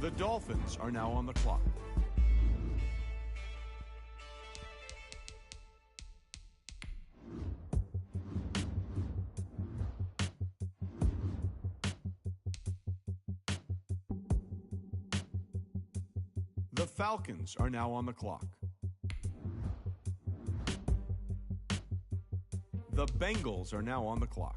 The Dolphins are now on the clock. The Falcons are now on the clock. The Bengals are now on the clock.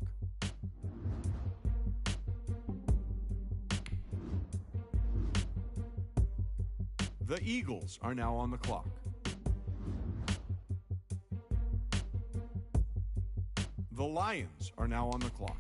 The Eagles are now on the clock. The Lions are now on the clock.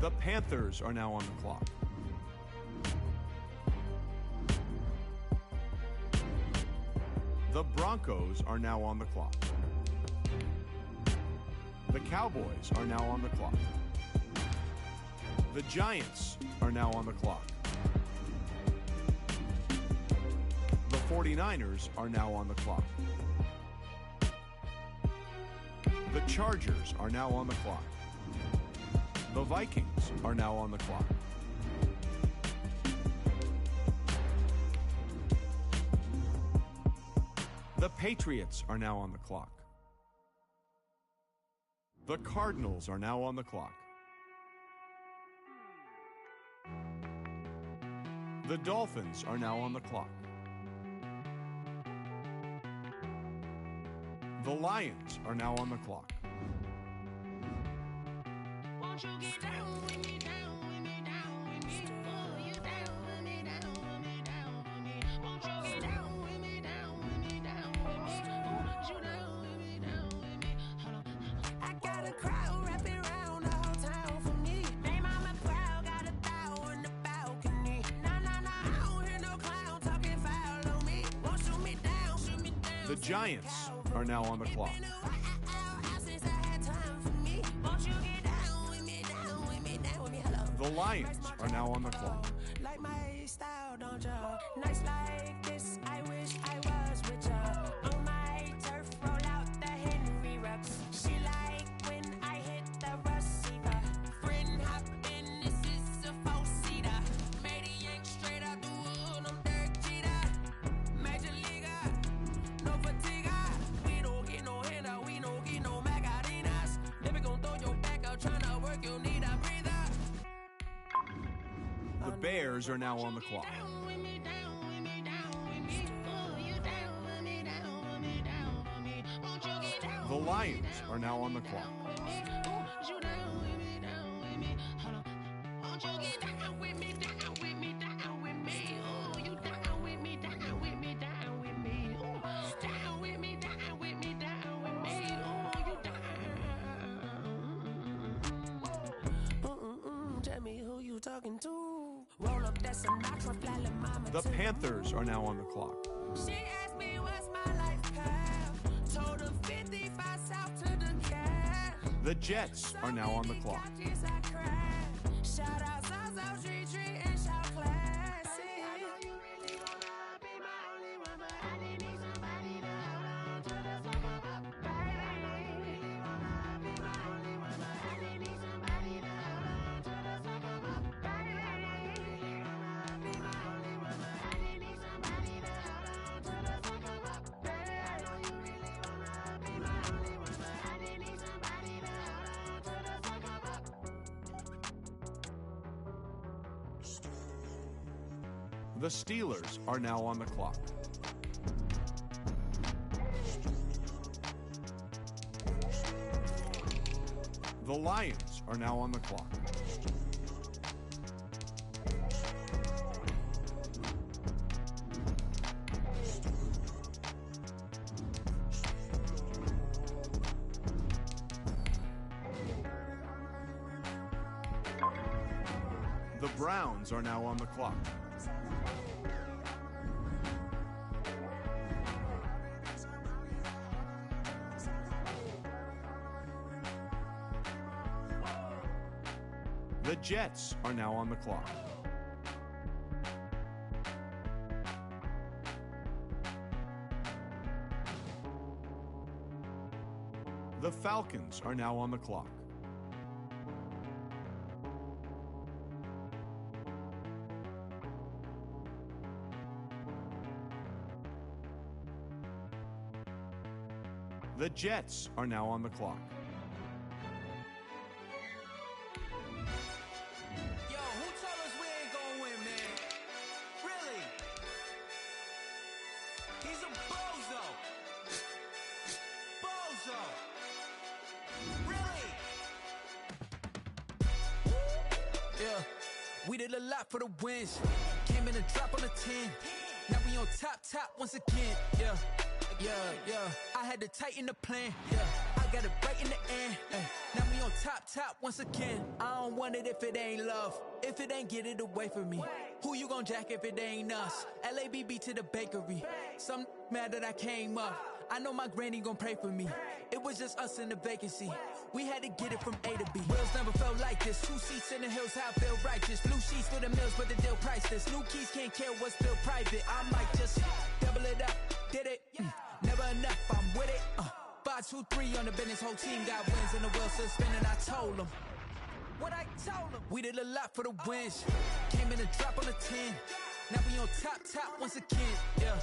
The Panthers are now on the clock. The Broncos are now on the clock. The Cowboys are now on the clock. The Giants are now on the clock. The 49ers are now on the clock. The Chargers are now on the clock. The Vikings are now on the clock. The Patriots are now on the clock. The Cardinals are now on the clock. The Dolphins are now on the clock. The Lions are now on the clock. Won't you get down with me, down with me, down with me? Oh, you down with me, down with me, down with me. Won't you get down with me, down with me, down with me? Oh, you down with me, down with me. Hold on. I got a crowd wrapping around the whole town for me. Name on my crowd, got a thou in the balcony. Nah, nah, nah, I don't hear no clown talking foul on me. Won't shoot me down, shoot me down. The Giants are now on the clock. The Lions are now on the clock. Like my style, don't you? Nights like this, I wish I was with ya. On my turf, roll out the Henry rocks. She like when I hit the receiver. Friend hop in, this is a four-seater. Made a yank straight out the wood, I'm Derek Jeter. Major leaguer, no fatigue. We don't get no handout, we don't get no Macarinas. Never gon' throw your back out, tryna work, you need a breather. The Bears are now on the clock. The Lions are now on the clock. tell me who you talking to. Roll up that Sinatra, fly la mama. The Panthers are now on the clock. She asked me what's my life path. Told her 55 south to the cat. The Jets are now on the clock. Shout out South Street and shout classy. The Steelers are now on the clock. The Lions are now on the clock. The Browns are now on the clock. The Jets are now on the clock. The Falcons are now on the clock. The Jets are now on the clock. Yo, who told us we ain't gonna win, man? Really? He's a bozo. Bozo. Really? Yeah, we did a lot for the wins. Came in a drop on the 10. Now we on top once again. Yeah. I had to tighten the plan. Yeah, I got it right in the end. Now we on top once again. I don't want it if it ain't love. If it ain't, get it away from me. Who you gon' jack if it ain't us? LABB to the bakery. Some mad that I came up. I know my granny gon' pray for me. It was just us in the vacancy. We had to get it from A to B. Wheels never felt like this. 2 seats in the hills, how I feel righteous. Blue sheets for the mills, but the deal priceless. New keys can't care what's still private. I might just double it up. Did it? Never enough, I'm with it. 5, 2, 3 on the business. Whole team got wins and the wheels still spinning. I told them what I told them. We did a lot for the wins. Came in a drop on the 10. Now we on top once again. Yeah.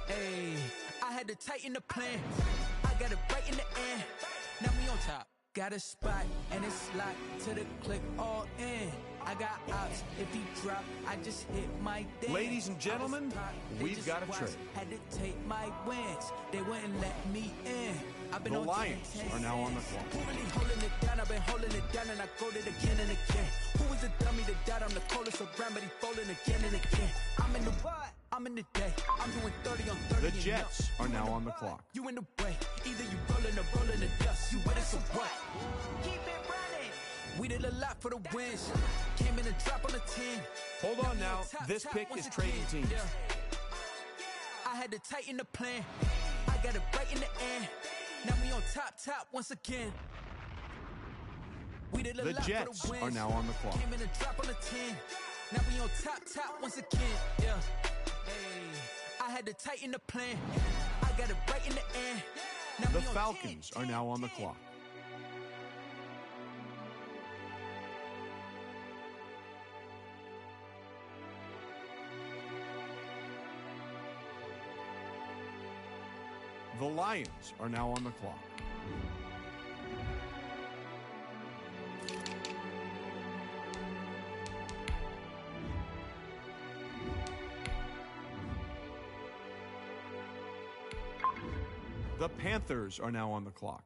Hey, I had to tighten the plan. I got it right in the end. Now we on top. Got a spot and it's locked to the click all in. I got outs. If he drop, I just hit my dance. Ladies and gentlemen, we've got a trade. Had to take my wins. They wouldn't let me in. I've been The on Lions are now on the clock. Who really holding it down? I've been holding it down and I go it again and again. Who was the dummy that died? I'm the coldest around, but he falling again and again. I'm in the what? I'm in the day. I'm doing 30 on 30. The Jets are now on the clock. You in the way. Either you rolling or rolling the dust. You with us or what? Keep it running. We did a lot for the wins. Came in a drop on the 10. Hold on now. This pick is trading teams. Yeah. I had to tighten the plan. I got it right in the end. Now we on top once again. We did a The lot Jets for the wins. are now on the clock. Came in a drop on the 10. Now we on top once again. Yeah. Hey, I had to tighten the plan. I got it right in the end. Now The we on Falcons 10, are now on the 10. clock. The Lions are now on the clock. The Panthers are now on the clock.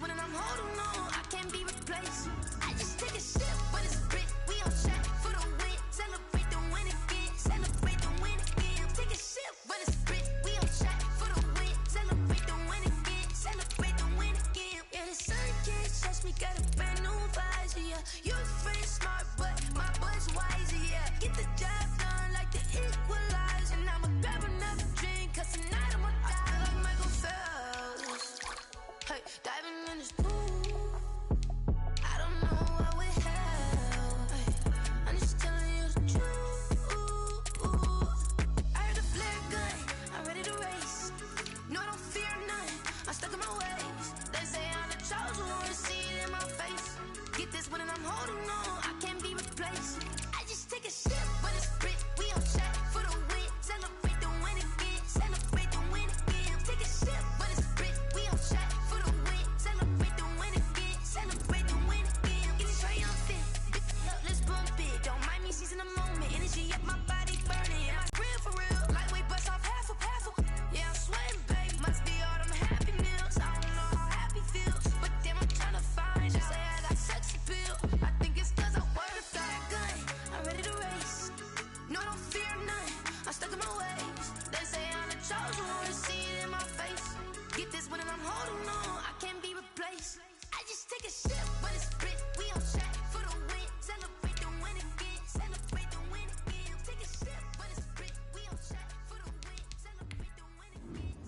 when I'm holding on, I can't be replaced. I just take a sip when it's split. We on track for the win. Celebrate the win again. Celebrate the win again. Take a sip when it's split. We on track for the win. Celebrate the win again. Celebrate the win again. Yeah, the sun can't touch me. Got a brand new visor. Yeah, you're friend smart, but my boy's wiser. Yeah, get the job done like the equalizer. And I'ma grab another drink, cause tonight I'ma die. I feel like Michael Phelps. Hey, diving in this pool. I don't know what we have. Hey, I'm just telling you the truth. I heard the flare gun. I'm ready to race. No, I don't fear none. I'm stuck in my ways. They say I'm the chosen one. See it in my face. Get this when I'm holding on. I can't be replaced. I just take a sip when it's split. We on track for the win. Celebrate the win again. Celebrate the win again. Take a sip when it's split. We on track for the win. Celebrate the win again. Celebrate the win again. Get it triumphant. Let's bump it. Don't mind me seizing the moment. Energy up my body burning. Am I real for real? Lightweight bust off half a. Yeah, I'm sweating, babe. Must be all them happy meals. I don't know how happy feels, but damn, I'm trying to find out. Say I got sex appeal. I think it's cause I wear the flag gun. I'm ready to race. No, I don't fear none. I'm stuck in my ways. They say I'm the chosen one. See it in my face. Get this when I'm holding on. I can't be replaced. I just take a sip when it's split. We on track for the win. Celebrate the win again. Celebrate the win again. Take a sip when it's split. We on track for the win. Celebrate the win again.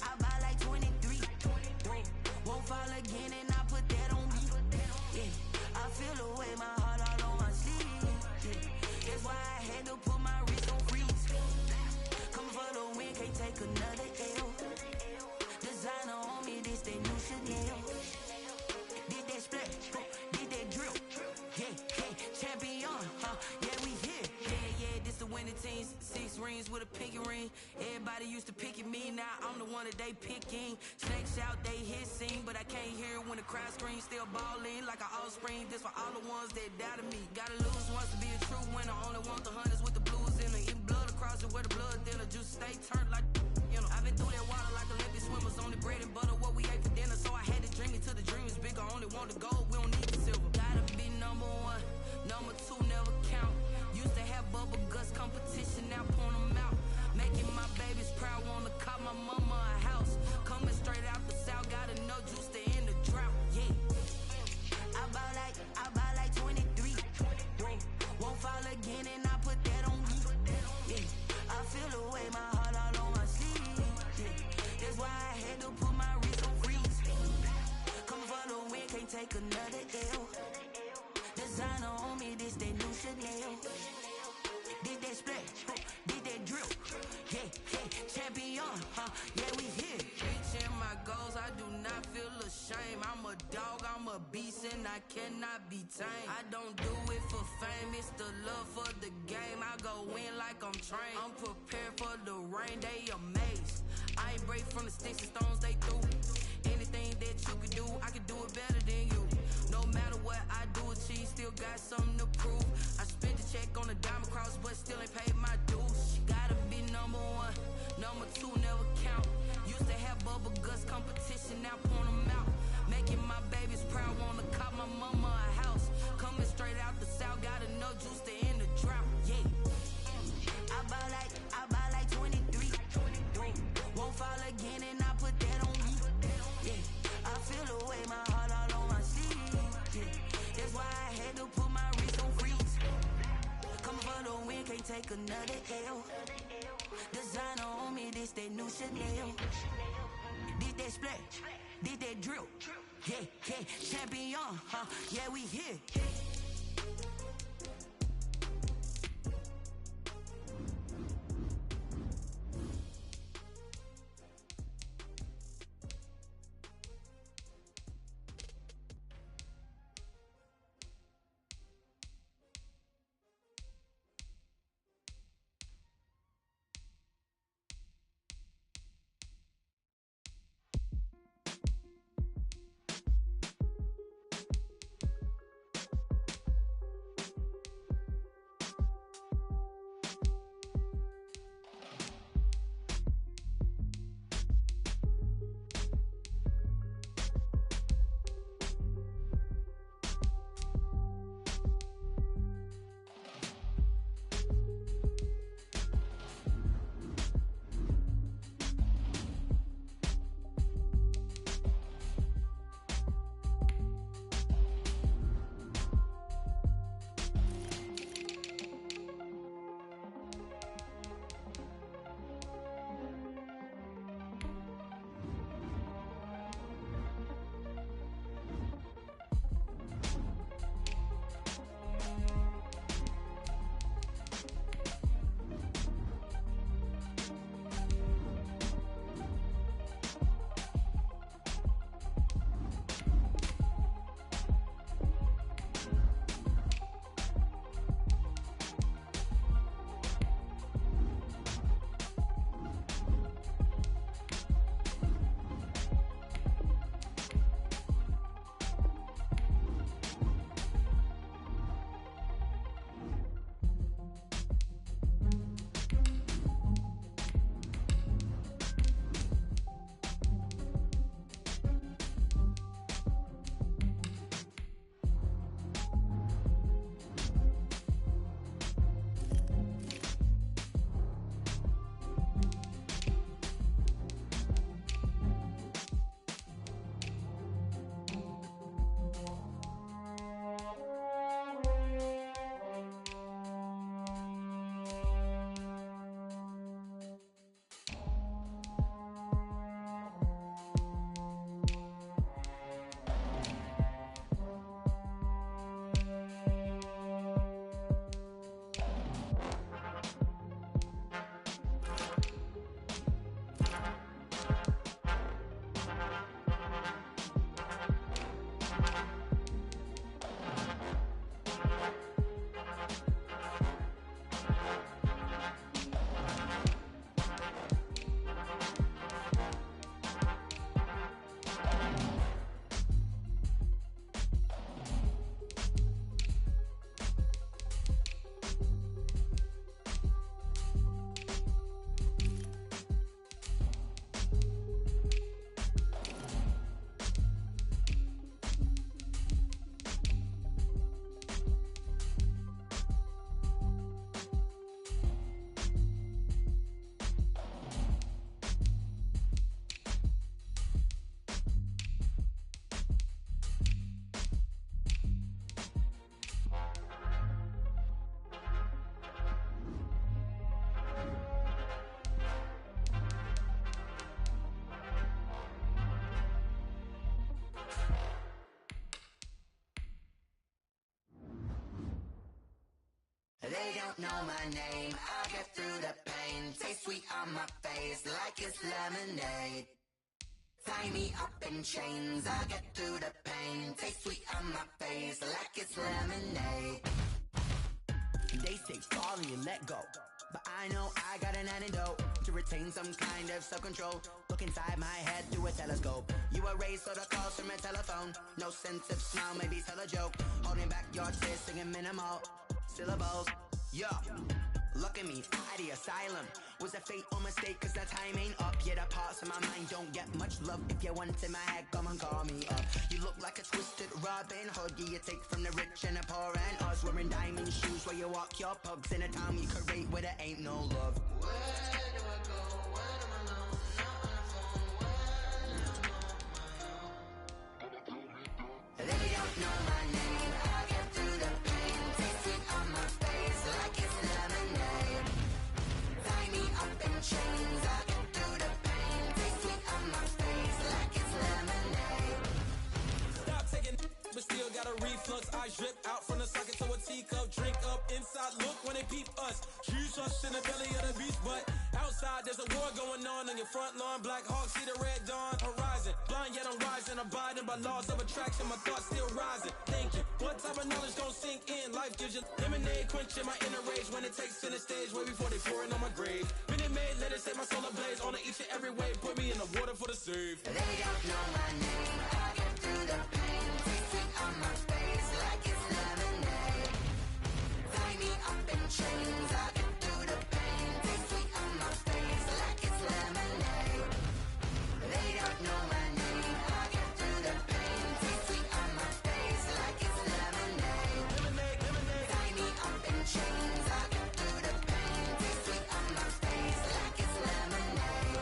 I buy like 23. Won't fall again and I put that on me. Yeah, I feel the way my heart all on my sleeve. Yeah, that's why I had to put my wrist on freeze. Coming for the win, can't take another L. Designer on me, this they new Chanel. Did that split, did that drill. Yeah, champion, yeah, we here. Yeah, this the winning team. 6 rings with a pinky ring. Everybody used to pick at me, now I'm the one that they picking. Snakes out, they hissing, but I can't hear it when the crowd screams. Still balling like an offspring. This for all the ones that doubted me. Gotta lose once to be a true winner. Only want the hunters with the blues in it. Eating blood across it where the blood thinner. Juice stay turned like, you know. I've been through that water like Olympic swimmers. Only bread and butter, what we ate for dinner. So I had to dream it till the dream is bigger. Only want the gold, we don't need the silver. Gotta be number 1, number 2 never count. Used to have bubble guts competition, now point them out. Making my babies proud, wanna call my mama a house. Coming straight out the south, got enough juice to end the drought. Yeah, I buy like 23. Won't fall again and I put that on me. Yeah, I feel the way my heart all on my sleeve. Yeah, that's why I had to put my wrist on freeze. Coming for the win, can't take another L. Designer on me, this that new Chanel. Did that split, did that drill. Yeah, champion, yeah, we here. Reaching my goals, I do not feel ashamed. I'm a dog, I'm a beast, and I cannot be tamed. I don't do it for fame, it's the love for the game. I go in like I'm trained. I'm prepared for the rain, they amazed. I ain't break from the sticks and stones they threw. Anything that you could do, I could do it better than you. No matter what I do, achieve, still got something to prove. I spent the check on the diamond cross, but still ain't paid my dues. Gotta be number 1, number 2 never count. Used to have bubble guts competition, now point them out. Making my babies proud, wanna call my mama a house. Coming straight out the south, got enough juice to end the drought. Yeah, I buy like 23. Won't fall again and I put that on me. Yeah, I feel the way my heart all on my sleeve. Yeah, that's why I had to put my wrist on freeze. Coming for the win, can't take another L. Designer on me, this that new Chanel. Did that split, did that drill. Yeah, champion, yeah, we here. don't know my name. I get through the pain. Taste sweet on my face like it's lemonade. Tie me up in chains. I get through the pain. Taste sweet on my face like it's lemonade. They say fall and you let go, but I know I got an antidote to retain some kind of self-control. Look inside my head through a telescope. You erase all the calls from a telephone. No sense of smile, maybe tell a joke. Holding back your tears, singing minimal syllables. Yo, look at me, out the asylum. Was a fate or mistake, cause the time ain't up. Yet the parts of my mind don't get much love. If you want in my head, come and call me up. You look like a twisted Robin Hood. Yeah, you take from the rich and the poor and us. Wearing diamond shoes where you walk your pugs. In a town you create where there ain't no love. Where do I go? When am I alone? Not on the phone. When am I on my own? They don't know my name. I get through the pain. Taste sweet on my face like it's lemonade. Tie me up in chains. I get through the pain. Taste sweet on my face like it's lemonade. Stop taking, but still got a reflux. I drip out from the socket to a teacup. Drink up inside, look when they peep us. Huge us in the belly of the beast, but outside there's a war going on your front lawn. Black Hawk, see the red dawn horizon. Blind yet I'm rising, abiding by laws of attraction. My thoughts still rising, thinking what type of knowledge gon' sink in. Life gives you lemonade, quenching my inner rage when it takes to the stage way before they pour it on my grave. Minute Maid, let it set my soul ablaze on each and every way. Put me in the water for the save. They don't know my name. I get through the pain. Taste sweet on my face like it's lemonade. Tie me up in chains. I get through the pain. Taste sweet on my face like it's lemonade. They don't know my name. I get through the pain. Taste sweet on my face like it's lemonade. Lemonade, lemonade. Tie me up in chains. I get through the pain. Taste sweet on my face like it's lemonade.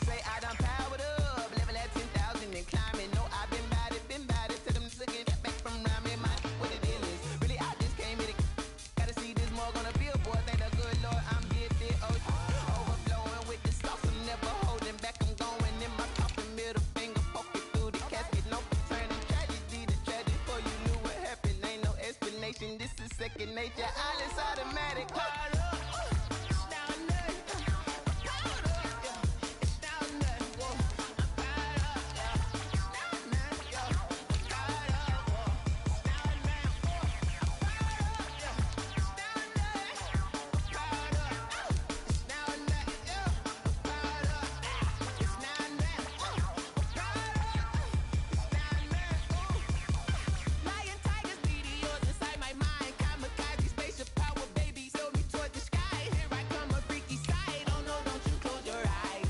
Say I done powered up, level at 10,000 and climbing. No, I've been bad it. Tell them to get back from around me. My what the deal is. Really, I just came here to gotta see this more gonna be a boy. Thank the good Lord, I'm gifted. Oh, overflowing with the sauce. I'm never holding back. I'm going in my coffin, middle finger poking through the casket. No turning tragedy to tragic. Before you knew what happened, ain't no explanation. This is second nature. All is automatic. Caught up. It's down there. Caught up. Yeah. It's down there. Whoa. I'm caught up. Yeah. It's down there. Yeah. Caught up. Whoa. It's down there. Whoa. I'm caught up. Yeah. It's down there. Caught up. It's down there. Yeah. Caught up. It's down there. Caught up. It's down there. Lion, tigers, meteors inside my mind. Kamikaze, spaceship power, baby, sail me toward the sky. Here I come, a freaky side. Oh no, don't you close your eyes.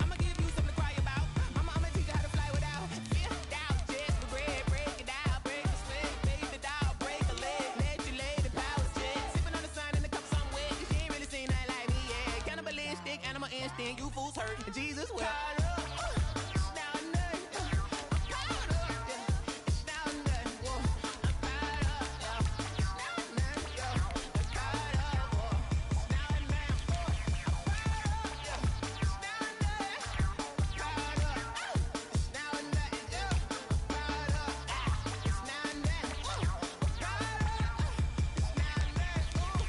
I'ma give you something to cry about. I'ma teach you how to fly without fear. Doubt, just regret. Break it out, break the sweat, baby, the doll, break a leg. Let you lay the power check. Sipping on the sun in the cup somewhere. She ain't really seen that like me, yeah. Cannibalistic, animal instinct, you fools hurt. Jesus will. It's down there. I'm caught up, yeah. It's down there. Whoa. I'm caught up, yeah. It's down there, yeah. I'm caught up, whoa. It's down there. Whoa. I'm caught up, yeah. It's down there. I'm caught up. It's down there, yeah. I'm caught up. It's down there. Whoa. I'm caught up. It's down there. Whoa.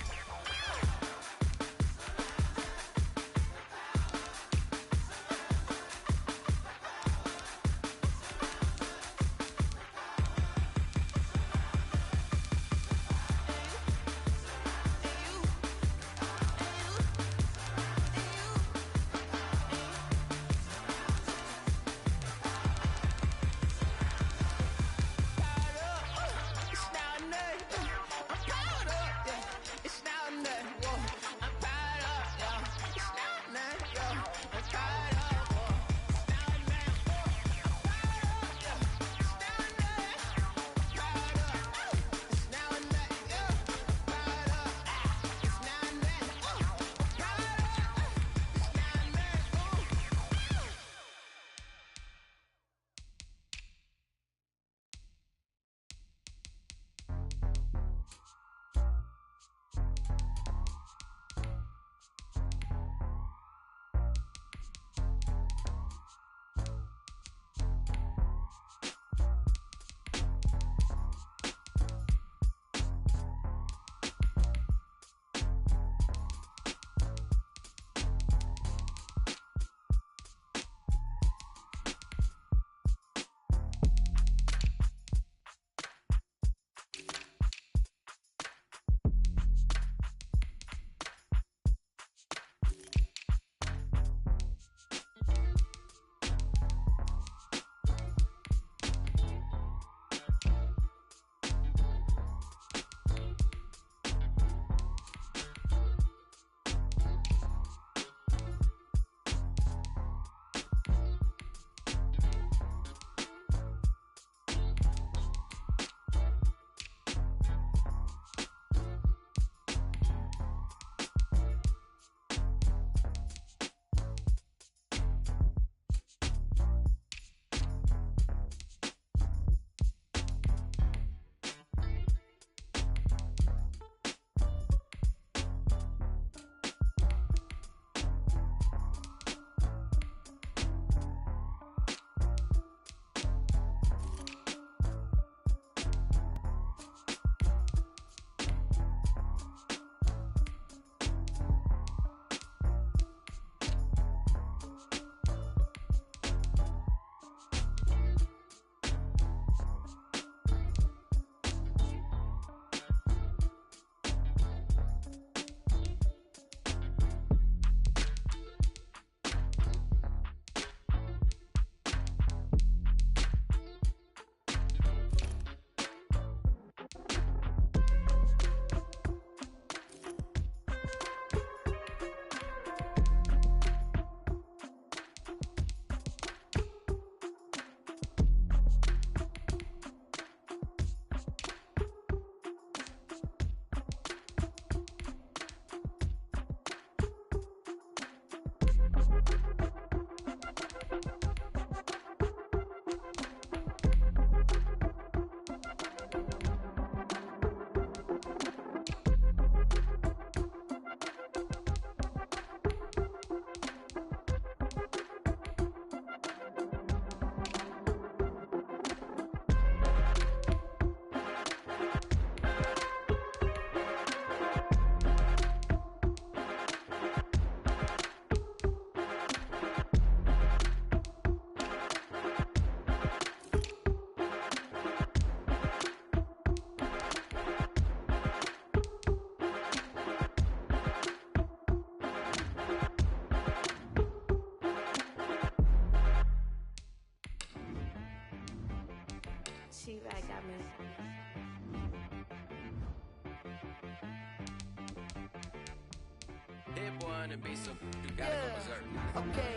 the bass up. You gotta go berserk. Okay.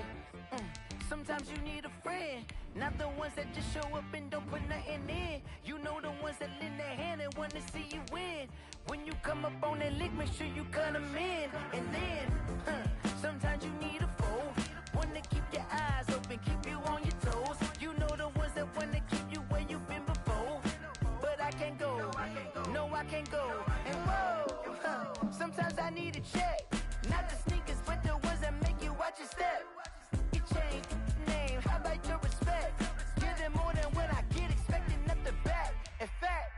Sometimes you need a friend, not the ones that just show up and don't put nothing in. You know the ones that lend their hand and wanna see you win. When you come up on that lick, make sure you cut them in. And then, sometimes you need a foe, one to keep your eyes open, keep you on your toes. You know the ones that wanna keep you where you've been before. But I can't go, no I can't go. And whoa, sometimes I need a check, not the sneakers, but the ones that make you watch your step. Name, how about your respect? Give them more than what I get, expecting nothing back. In fact,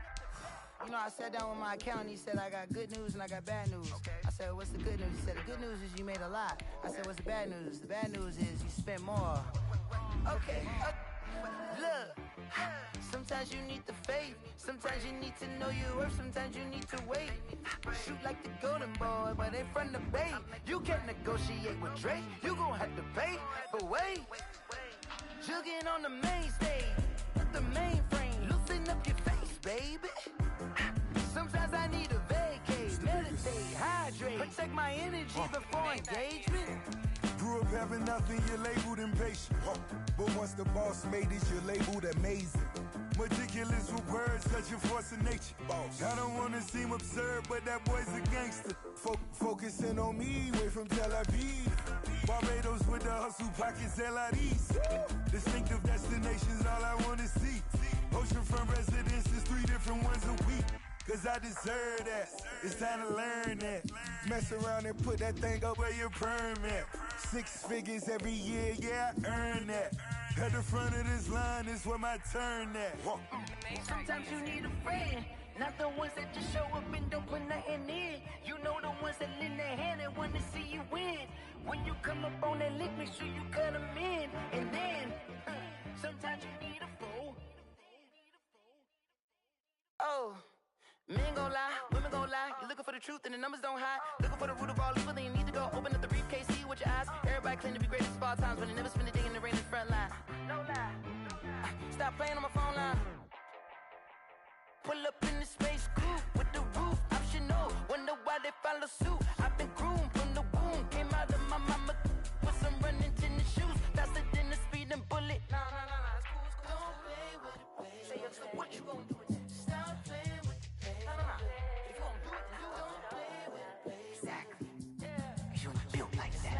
you know, I sat down with my accountant, he said I got good news and I got bad news. I said, what's the good news? He said, the good news is you made a lot. I said, what's the bad news? The bad news is you spent more. Okay, look, sometimes you need the faith, sometimes you need to know your worth, sometimes you need to wait. Shoot like the golden boy, but in front of bait. You can't negotiate with Drake, you gon' have to pay. But wait, jugging on the main stage, with the mainframe, loosen up your face, baby. Sometimes I need a vacate, meditate, hydrate, protect my energy before engagement. Grew up having nothing, you're labeled impatient. But once the boss made it, you're labeled amazing. Meticulous with words, such a force of nature. I don't wanna seem absurd, but that boy's a gangster. Focusing on me, way from Tel Aviv. Barbados with the hustle pockets, LIDs. Distinctive destinations, all I wanna see. Oceanfront residences, 3 different ones a week. Cause I deserve that, it's time to learn that. Mess around and put that thing up where your permit. 6 figures every year, yeah, I earn that. At the front of this line is where my turn at. Sometimes you need a friend, not the ones that just show up and don't put nothing in. You know the ones that lend their hand and wanna see you win. When you come up on that lick, make sure you cut them in. And then, sometimes you need a foe. Oh. Men gon' lie, women gon' lie. You're looking for the truth and the numbers don't hide. Looking for the root of all evil, then you need to go open up the briefcase, see with your eyes. Everybody claim to be greatest of all times, but they never spend a day in the rain in the front line. No lie. Stop playing on my phone line. Pull up in the space coupe with the roof optional. Wonder why they follow suit. I've been groomed from the womb. Came out of my mama with some running tennis shoes. Faster than the speeding bullet. Nah, it's cool, it's cool. Don't play with it, baby. Say so what you gon' do with it? Stop playing with it, baby. If you gon' do it, then don't play with it, baby. Exactly. Yeah. Cause you ain't built like that.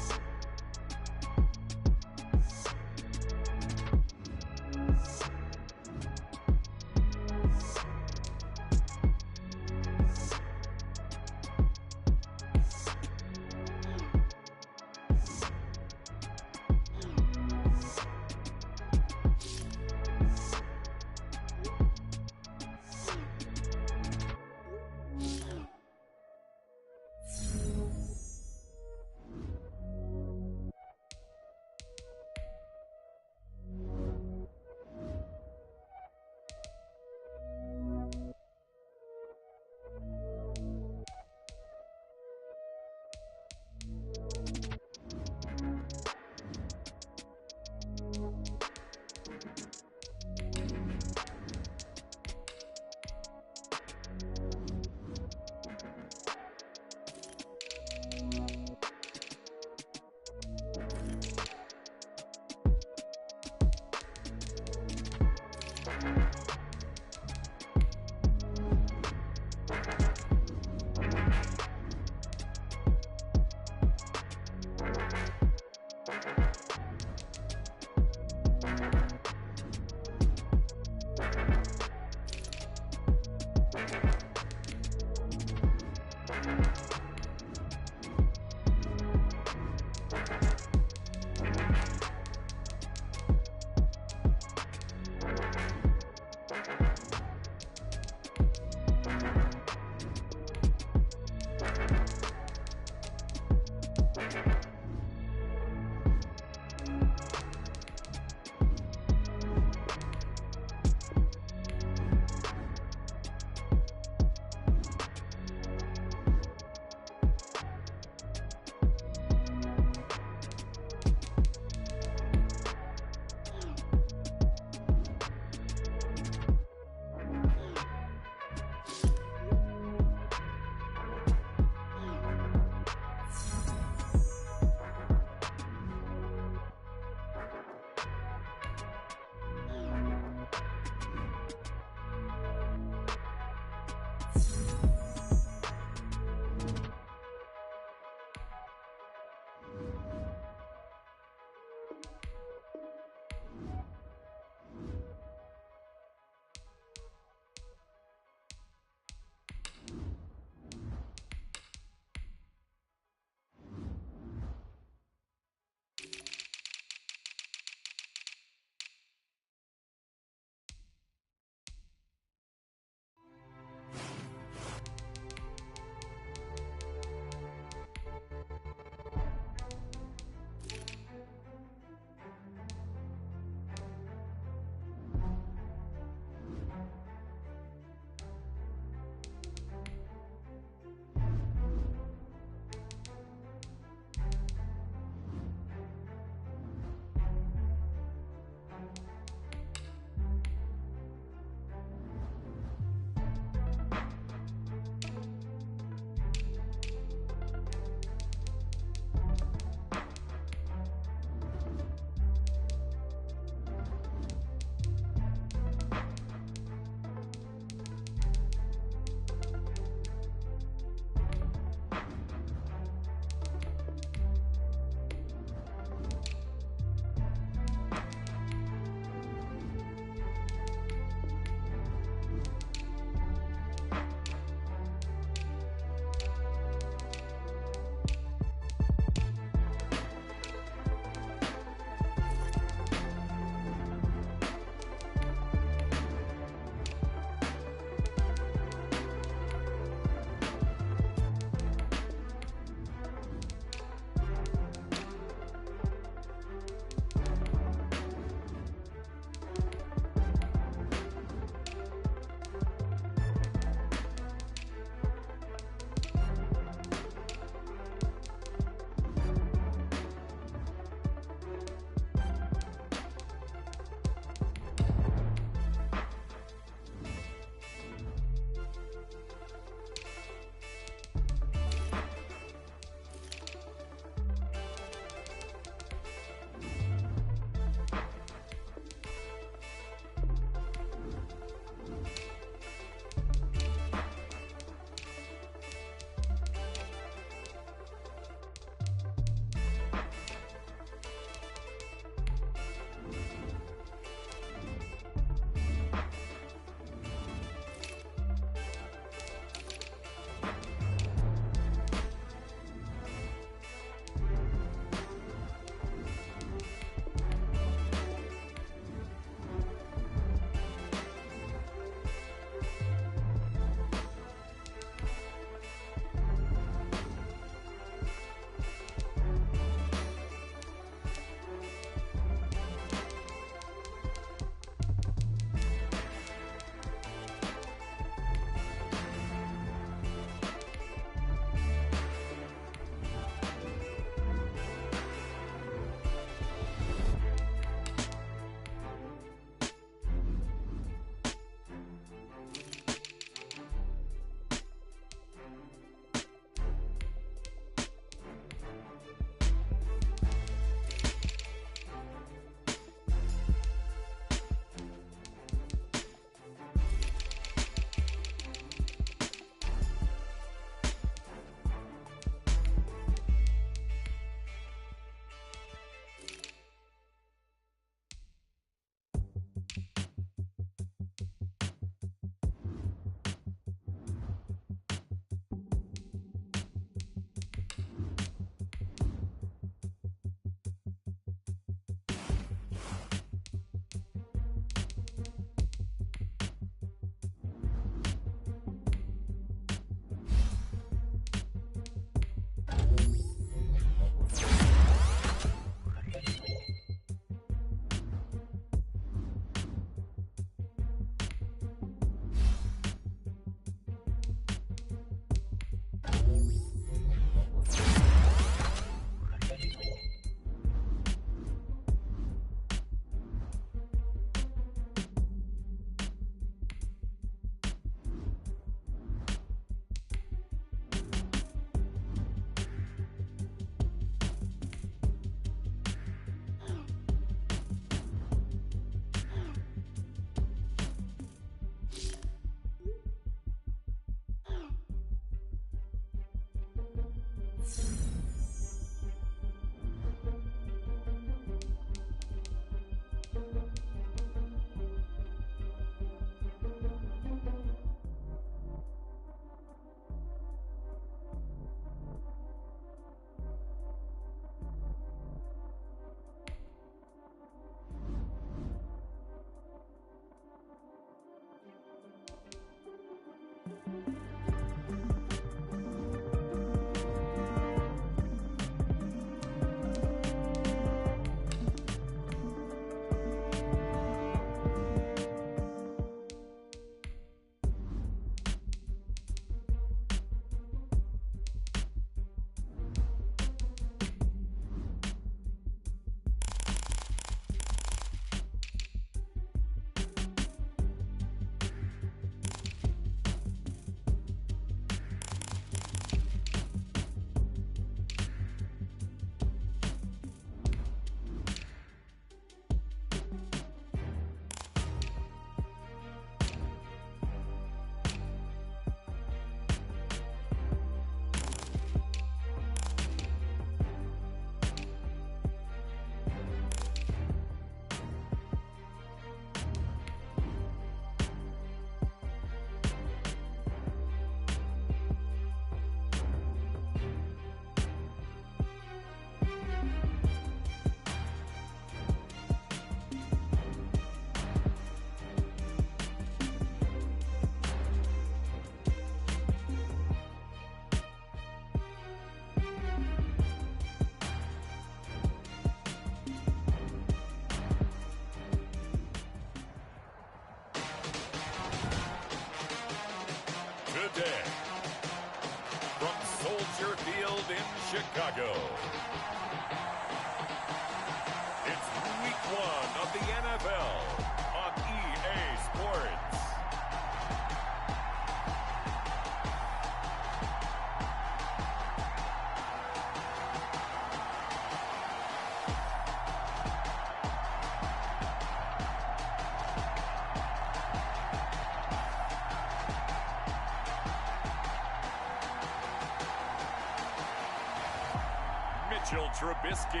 Mitchell Trubisky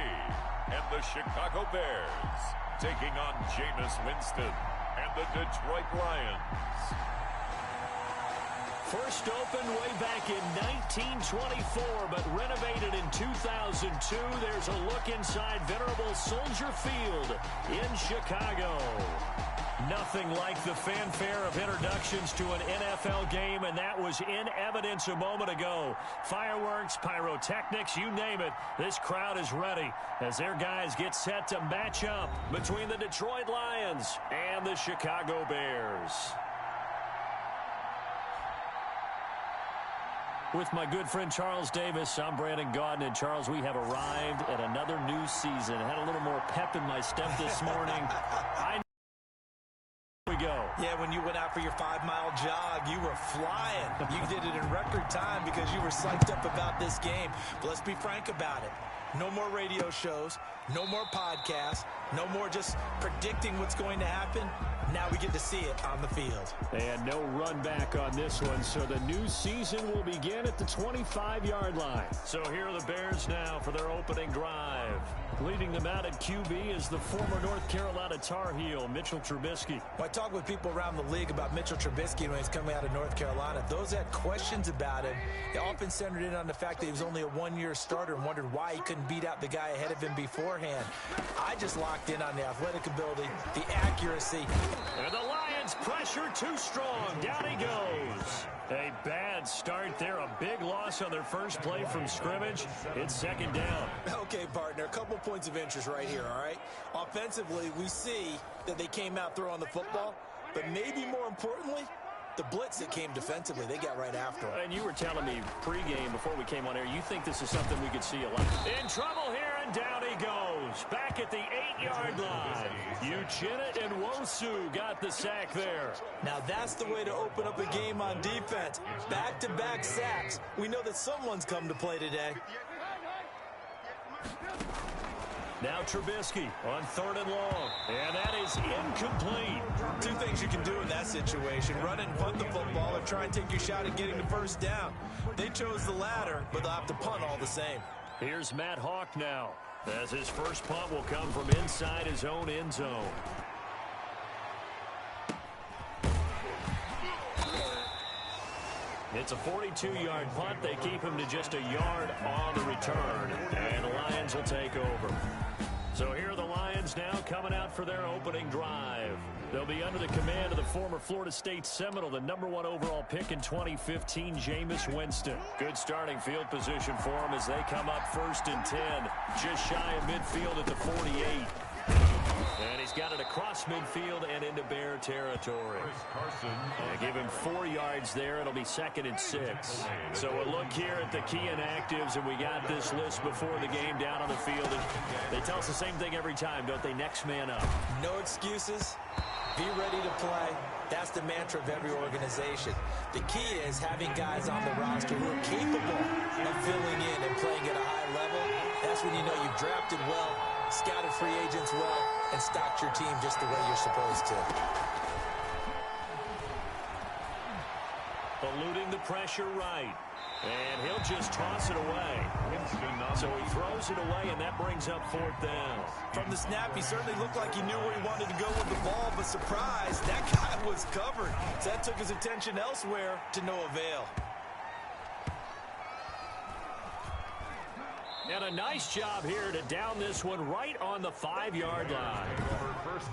and the Chicago Bears taking on Jameis Winston and the Detroit Lions. First opened way back in 1924, but renovated in 2002. There's a look inside venerable Soldier Field in Chicago. Nothing like the fanfare of introductions to an NFL game, and that was in evidence a moment ago. Fireworks, pyrotechnics, you name it. This crowd is ready as their guys get set to match up between the Detroit Lions and the Chicago Bears. With my good friend Charles Davis, I'm Brandon Gaudin. And Charles, we have arrived at another new season. I had a little more pep in my step this morning. We go. Yeah, when you went out for your 5-mile jog, you were flying. You did it in record time because you were psyched up about this game. But let's be frank about it. No more radio shows, no more podcasts, no more just predicting what's going to happen. Now we get to see it on the field. And no run back on this one, so the new season will begin at the 25-yard line. So here are the Bears now for their opening drive. Leading them out at QB is the former North Carolina Tar Heel, Mitchell Trubisky. When I talk with people around the league about Mitchell Trubisky when he's coming out of North Carolina, those that had questions about him, they often centered in on the fact that he was only a one-year starter and wondered why he couldn't beat out the guy ahead of him beforehand. I just locked in on the athletic ability, the accuracy. And the Lions pressure too strong. Down he goes. A bad start there. A big loss on their first play from scrimmage. It's second down. Okay, partner, a couple points of interest right here, all right? Offensively, we see that they came out throwing the football, but maybe more importantly, the blitz that came defensively, they got right after him. And you were telling me pregame before we came on air, you think this is something we could see a lot. In trouble here, and down he goes. Back at the 8-yard line. Uchenna and Nwosu got the sack there. Now that's the way to open up a game on defense. Back-to-back sacks. We know that someone's come to play today. Now Trubisky on 3rd and long. And that is incomplete. Two things you can do in that situation. Run it and punt the football or try and take your shot at getting the first down. They chose the latter, but they'll have to punt all the same. Here's Matt Hawk now, as his first punt will come from inside his own end zone. It's a 42-yard punt. They keep him to just a yard on the return. And the Lions will take over. So here are the Lions now coming out for their opening drive. They'll be under the command of the former Florida State Seminole, the #1 overall pick in 2015, Jameis Winston. Good starting field position for him as they come up 1st and 10. Just shy of midfield at the 48. And he's got it across midfield and into Bear territory. And give him 4 yards there. It'll be 2nd and 6. So a look here at the key inactives, and we got this list before the game down on the field. And they tell us the same thing every time, don't they? Next man up. No excuses. Be ready to play. That's the mantra of every organization. The key is having guys on the roster who are capable of filling in and playing at a high level. That's when you know you've drafted well, scouted free agents well, and stocked your team just the way you're supposed to. Eluding the pressure right. And he'll just toss it away. So he throws it away, and that brings up 4th down. From the snap, he certainly looked like he knew where he wanted to go with the ball, but surprise, that guy was covered. So that took his attention elsewhere to no avail. And a nice job here to down this one right on the 5-yard line.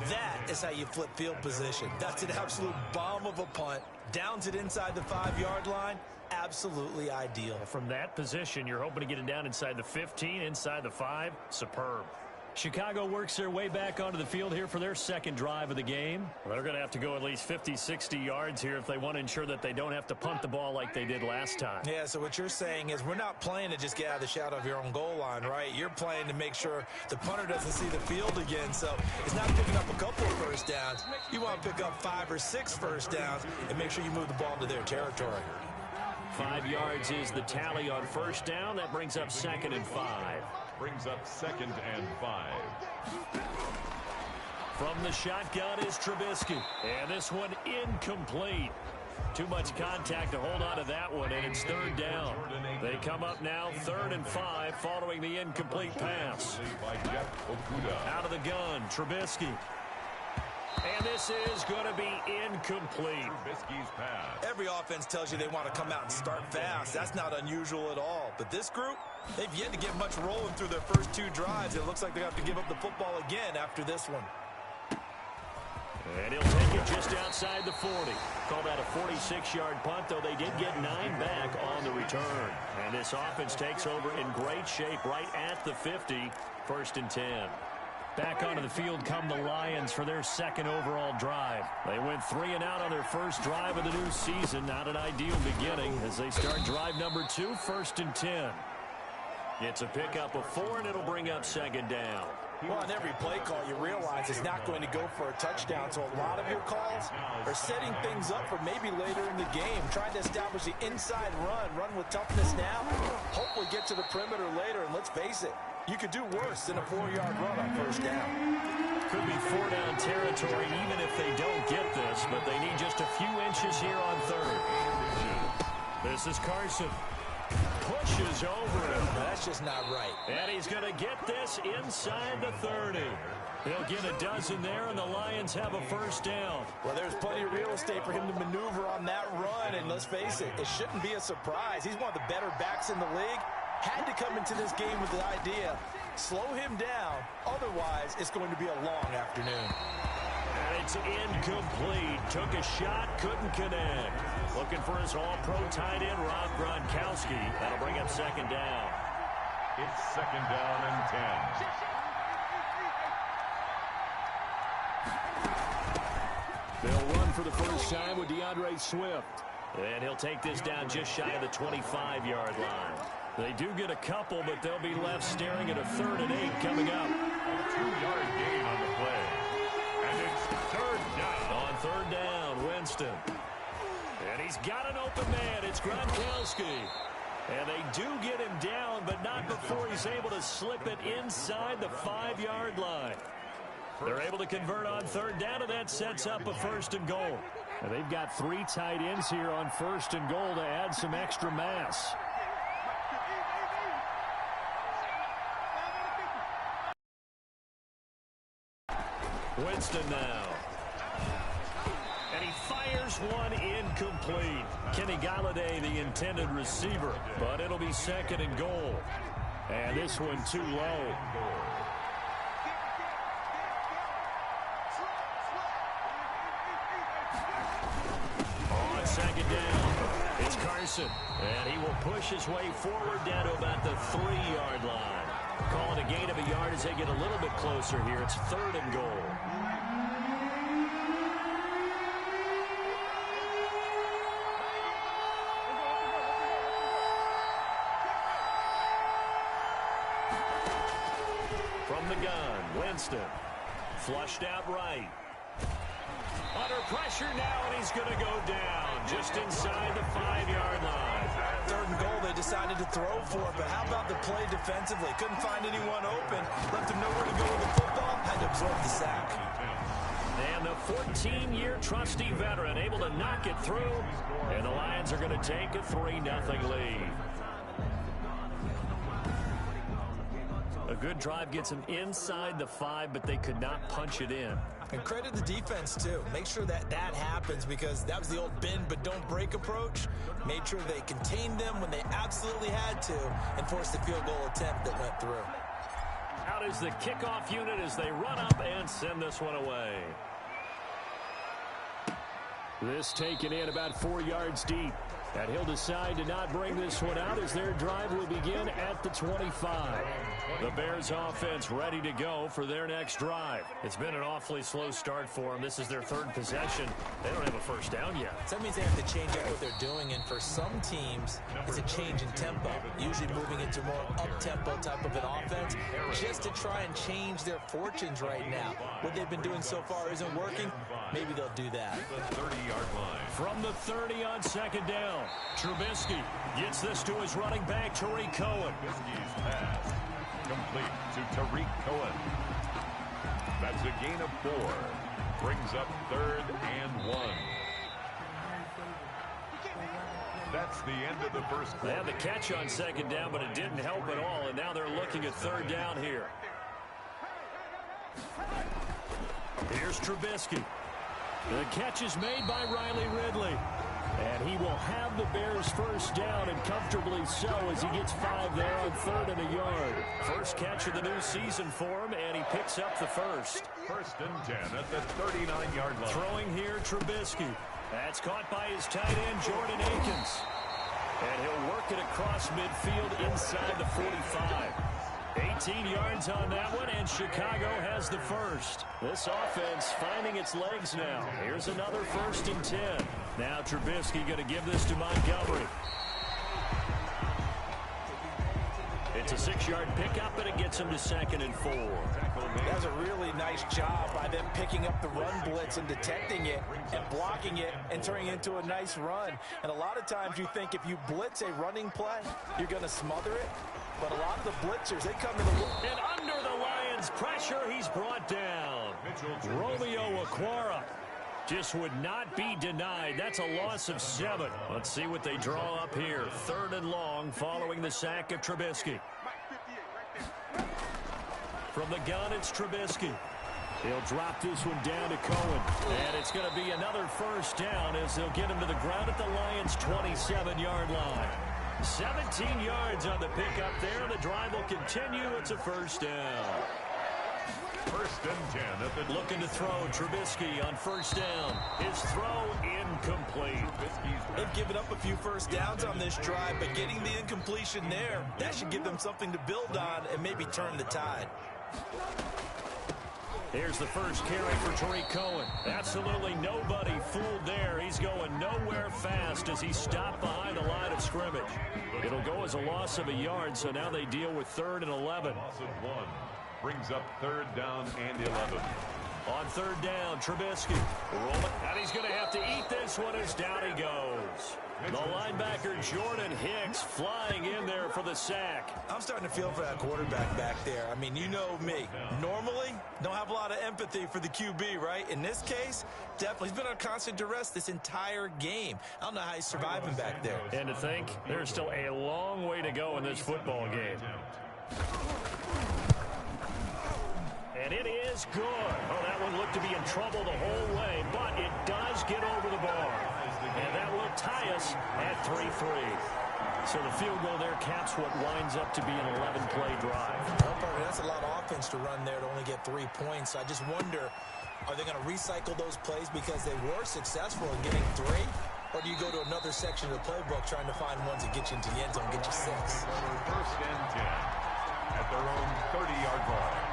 That is how you flip field position. That's an absolute bomb of a punt. Downs it inside the 5-yard line. Absolutely ideal. From that position, you're hoping to get it down inside the 15, inside the 5. Superb. Chicago works their way back onto the field here for their second drive of the game. Well, they're going to have to go at least 50, 60 yards here if they want to ensure that they don't have to punt the ball like they did last time. Yeah, so what you're saying is we're not playing to just get out of the shadow of your own goal line, right? You're playing to make sure the punter doesn't see the field again. So it's not picking up a couple of first downs. You want to pick up 5 or 6 first downs and make sure you move the ball into their territory. 5 yards is the tally on first down. That brings up 2nd and 5. Brings up 2nd and 5. From the shotgun is Trubisky. And this one incomplete. Too much contact to hold on to that one, and it's third down. They come up now 3rd and 5 following the incomplete pass. Out of the gun, Trubisky. And this is going to be incomplete. Every offense tells you they want to come out and start fast. That's not unusual at all. But this group, they've yet to get much rolling through their first 2 drives. It looks like they have to give up the football again after this one. And he'll take it just outside the 40. Call that a 46-yard punt, though they did get 9 back on the return. And this offense takes over in great shape right at the 50, 1st and 10. Back onto the field come the Lions for their 2nd overall drive. They went 3 and out on their first drive of the new season. Not an ideal beginning as they start drive number 2, 1st and 10. It's a pickup of 4, and it'll bring up 2nd down. Well, on every play call, you realize it's not going to go for a touchdown. So a lot of your calls are setting things up for maybe later in the game, trying to establish the inside run with toughness now, hopefully get to the perimeter later. And let's face it, you could do worse than a 4-yard run on 1st down. Could be 4-down territory even if they don't get this, but they need just a few inches here on 3rd. This is Carson. Pushes over him. That's just not right. And he's going to get this inside the 30. They'll get a dozen there, and the Lions have a 1st down. Well, there's plenty of real estate for him to maneuver on that run, and let's face it, it shouldn't be a surprise. He's one of the better backs in the league. Had to come into this game with the idea, slow him down, otherwise it's going to be a long afternoon. And it's incomplete. Took a shot, couldn't connect. Looking for his all-pro tight end, Rob Gronkowski. That'll bring up 2nd down. It's 2nd down and 10. They'll run for the first time with DeAndre Swift. And he'll take this down just shy of the 25-yard line. They do get a couple, but they'll be left staring at a 3rd and 8 coming up. A 2-yard gain on the play. And it's 3rd down. On 3rd down, Winston. And he's got an open man. It's Gronkowski. And they do get him down, but not before he's able to slip it inside the 5-yard line. They're able to convert on 3rd down, and that sets up a 1st and goal. And they've got 3 tight ends here on 1st and goal to add some extra mass. Winston now. And he fires one incomplete. Kenny Galladay, the intended receiver. But it'll be 2nd and goal. And this one too low. On 2nd down, it's Carson. And he will push his way forward down to about the 3-yard line. Calling a gain of a yard as they get a little bit closer here. It's 3rd and goal. From the gun, Winston. Flushed out right. Under pressure now, and he's going to go down just inside the 5-yard line. 3rd and goal, they decided to throw for it, but how about the play defensively? Couldn't find anyone open. Left him nowhere to go with the football. Had to absorb the sack. And the 14-year trusty veteran able to knock it through. And the Lions are going to take a 3-0 lead. A good drive gets them inside the 5, but they could not punch it in. And credit the defense, too. Make sure that happens because that was the old bend but don't break approach. Made sure they contained them when they absolutely had to and forced the field goal attempt that went through. Out is the kickoff unit as they run up and send this one away. This taken in about 4 yards deep. And he'll decide to not bring this one out as their drive will begin at the 25. The Bears offense ready to go for their next drive. It's been an awfully slow start for them. This is their 3rd possession. They don't have a 1st down yet. So that means they have to change up what they're doing, and for some teams, it's a change in tempo, usually moving into more up-tempo type of an offense just to try and change their fortunes right now. What they've been doing so far isn't working. Maybe they'll do that. The 30-yard line. From the 30 on 2nd down. Trubisky gets this to his running back, Tariq Cohen. Trubisky's pass complete to Tariq Cohen. That's a gain of 4. Brings up 3rd and 1. That's the end of the first quarter. They had the catch on second down, but it didn't help at all, and now they're looking at third down here. Here's Trubisky. The catch is made by Riley Ridley. And he will have the Bears first down, and comfortably so, as he gets 5 there on 3rd and a yard. First catch of the new season for him, and he picks up the first. 1st and 10 at the 39-yard line. Throwing here, Trubisky. That's caught by his tight end, Jordan Akins. And he'll work it across midfield inside the 45. 18 yards on that one, and Chicago has the first. This offense finding its legs now. Here's another 1st and 10. Now Trubisky going to give this to Montgomery. It's a 6-yard pickup, and it gets him to 2nd and 4. That was a really nice job by them picking up the run blitz and detecting it and blocking it and turning it into a nice run. And a lot of times you think if you blitz a running play, you're going to smother it. But a lot of the blitzers, they come in the... And under the Lions' pressure, he's brought down. Romeo Okwara just would not be denied. That's a loss of 7. Let's see what they draw up here. 3rd and long following the sack of Trubisky. From the gun, it's Trubisky. He'll drop this one down to Cohen. And it's going to be another first down as they'll get him to the ground at the Lions' 27-yard line. 17 yards on the pickup there. The drive will continue. It's a first down. 1st and 10 at the... Looking to throw, Trubisky on first down. His throw incomplete. They've given up a few first downs on this drive, but getting the incompletion there, that should give them something to build on and maybe turn the tide. Here's the first carry for Tariq Cohen. Absolutely nobody fooled there. He's going nowhere fast as he stopped behind the line of scrimmage. It'll go as a loss of a yard, so now they deal with 3rd and 11. Loss of 1 brings up 3rd down and 11. On 3rd down, Trubisky. And he's going to have to eat this one as down he goes. The linebacker, Jordan Hicks, flying in there for the sack. I'm starting to feel for that quarterback back there. I mean, you know me. Normally, don't have a lot of empathy for the QB, right? In this case, definitely. He's been on constant duress this entire game. I don't know how he's surviving back there. And to think, there's still a long way to go in this football game. And it is good. Oh, that one looked to be in trouble the whole way, but it does get over the bar. And that will tie us at 3-3. So the field goal there caps what winds up to be an 11-play drive. That's a lot of offense to run there to only get 3 points. I just wonder, are they going to recycle those plays because they were successful in getting 3? Or do you go to another section of the playbook trying to find ones that get you into the end zone and get you 6? 1st and 10 at their own 30-yard line.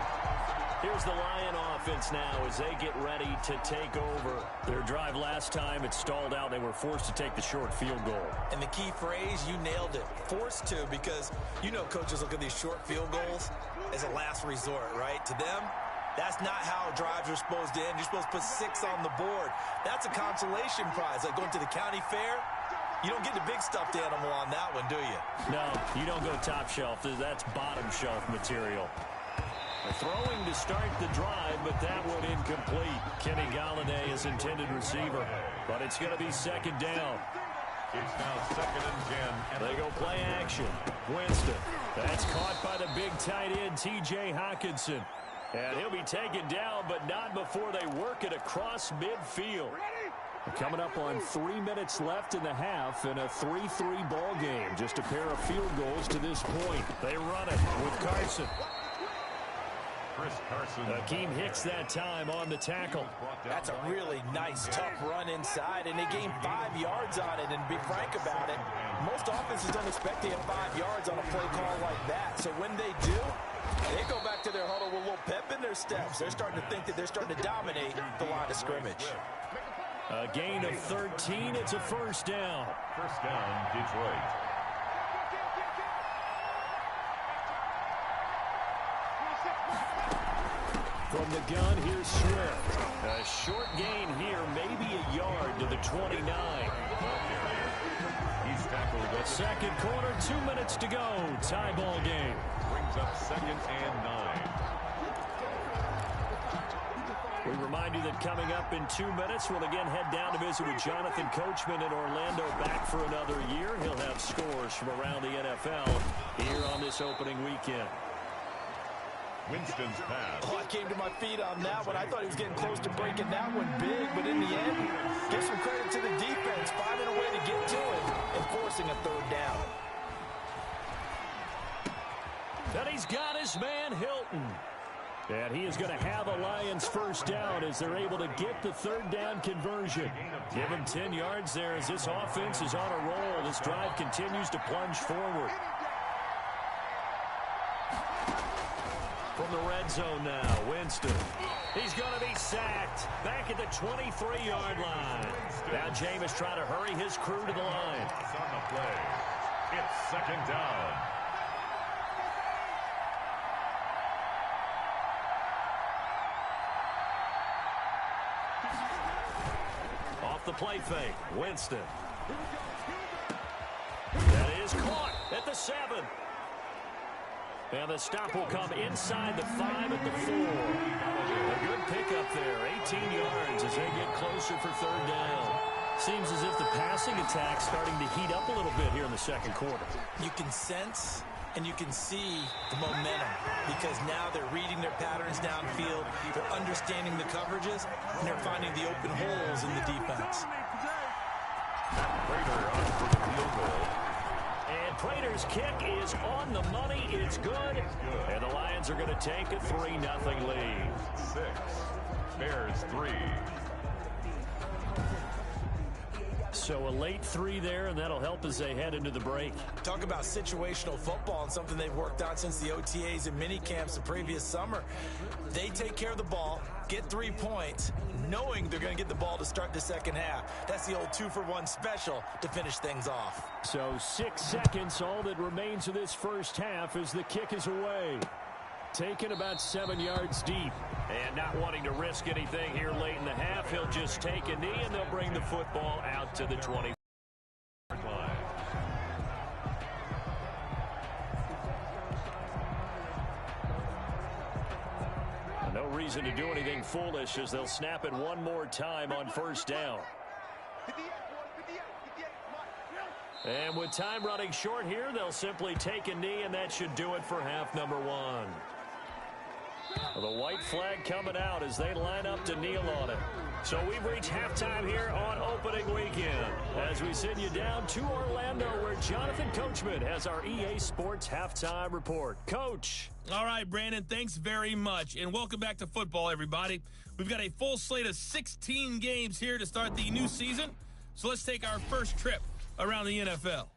Here's the Lion offense now as they get ready to take over. Their drive last time, it stalled out. They were forced to take the short field goal. And the key phrase, you nailed it. Forced to, because you know coaches look at these short field goals as a last resort, right? To them, that's not how drives are supposed to end. You're supposed to put 6 on the board. That's a consolation prize. Like going to the county fair, you don't get the big stuffed animal on that one, do you? No, you don't go top shelf. That's bottom shelf material. Throwing to start the drive, but that one incomplete. Kenny Galladay is intended receiver, but it's going to be 2nd down. It's now 2nd and 10. They go play action. Winston. That's caught by the big tight end, T.J. Hockenson. And he'll be taken down, but not before they work it across midfield. Coming up on 3 minutes left in the half in a 3-3 ball game. Just a pair of field goals to this point. They run it with Carson. Chris Carson. Akeem Hicks that time on the tackle. That's a really nice, tough run inside, and they gained 5 yards on it. And to be frank about it, most offenses don't expect to get 5 yards on a play call like that. So when they do, they go back to their huddle with a little pep in their steps. They're starting to think that they're starting to dominate the line of scrimmage. A gain of 13. It's a first down. First down, Detroit. From the gun, here's Swift. A short gain here, maybe a yard to the 29. He's tackled. The second quarter, 2 minutes to go. Tie ball game. Brings up 2nd and 9. We remind you that coming up in 2 minutes, we'll again head down to visit with Jonathan Coachman in Orlando, back for another year. He'll have scores from around the NFL here on this opening weekend. Winston's pass. Oh, I came to my feet on that one. I thought he was getting close to breaking that one big, but in the end, give some credit to the defense, finding a way to get to it and forcing a third down. And he's got his man, Hilton. And he is going to have a Lions first down as they're able to get the third down conversion. Give him 10 yards there as this offense is on a roll. This drive continues to plunge forward. From the red zone now, Winston. He's going to be sacked back at the 23-yard line. Now Jameis trying to hurry his crew to the line. On the play. It's second down. Off the play fake, Winston. That is caught at the 7. And the stop will come inside the 5 at the 4. A good pickup there, 18 yards as they get closer for third down. Seems as if the passing attack's starting to heat up a little bit here in the second quarter. You can sense and you can see the momentum because now they're reading their patterns downfield, they're understanding the coverages, and they're finding the open holes in the defense. Prater on for the field goal. And Prater's kick is on the money. It's good. And the Lions are going to take a 3-0 lead. 6. Bears 3. So a late 3 there, and that'll help as they head into the break. Talk about situational football and something they've worked on since the OTAs and mini camps the previous summer. They take care of the ball, get 3 points, knowing they're going to get the ball to start the second half. That's the old 2-for-1 special to finish things off. So 6 seconds, all that remains of this first half as the kick is away. Taken about 7 yards deep. And not wanting to risk anything here late in the half, he'll just take a knee, and they'll bring the football out to the 20. No reason to do anything foolish as they'll snap it one more time on first down. And with time running short here, they'll simply take a knee, and that should do it for half number 1. The white flag coming out as they line up to kneel on it. So we've reached halftime here on opening weekend as we send you down to Orlando where Jonathan Coachman has our EA Sports halftime report. Coach. All right, Brandon, thanks very much. And welcome back to football, everybody. We've got a full slate of 16 games here to start the new season. So let's take our first trip around the NFL.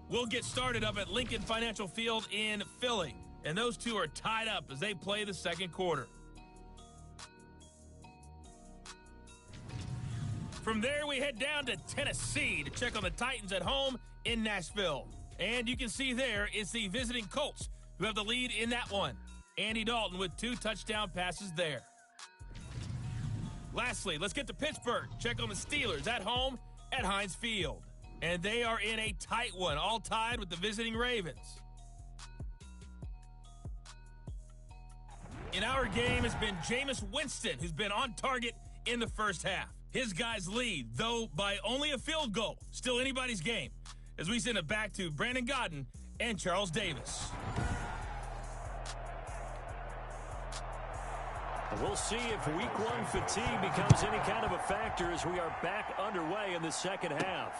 We'll get started up at Lincoln Financial Field in Philly. And those two are tied up as they play the second quarter. From there, we head down to Tennessee to check on the Titans at home in Nashville. And you can see there it's the visiting Colts who have the lead in that one. Andy Dalton with 2 touchdown passes there. Lastly, let's get to Pittsburgh. Check on the Steelers at home at Heinz Field. And they are in a tight one, all tied with the visiting Ravens. In our game has been Jameis Winston, who's been on target in the first half. His guys lead, though by only a field goal. Still anybody's game. As we send it back to Brandon Godden and Charles Davis. We'll see if week 1 fatigue becomes any kind of a factor as we are back underway in the second half.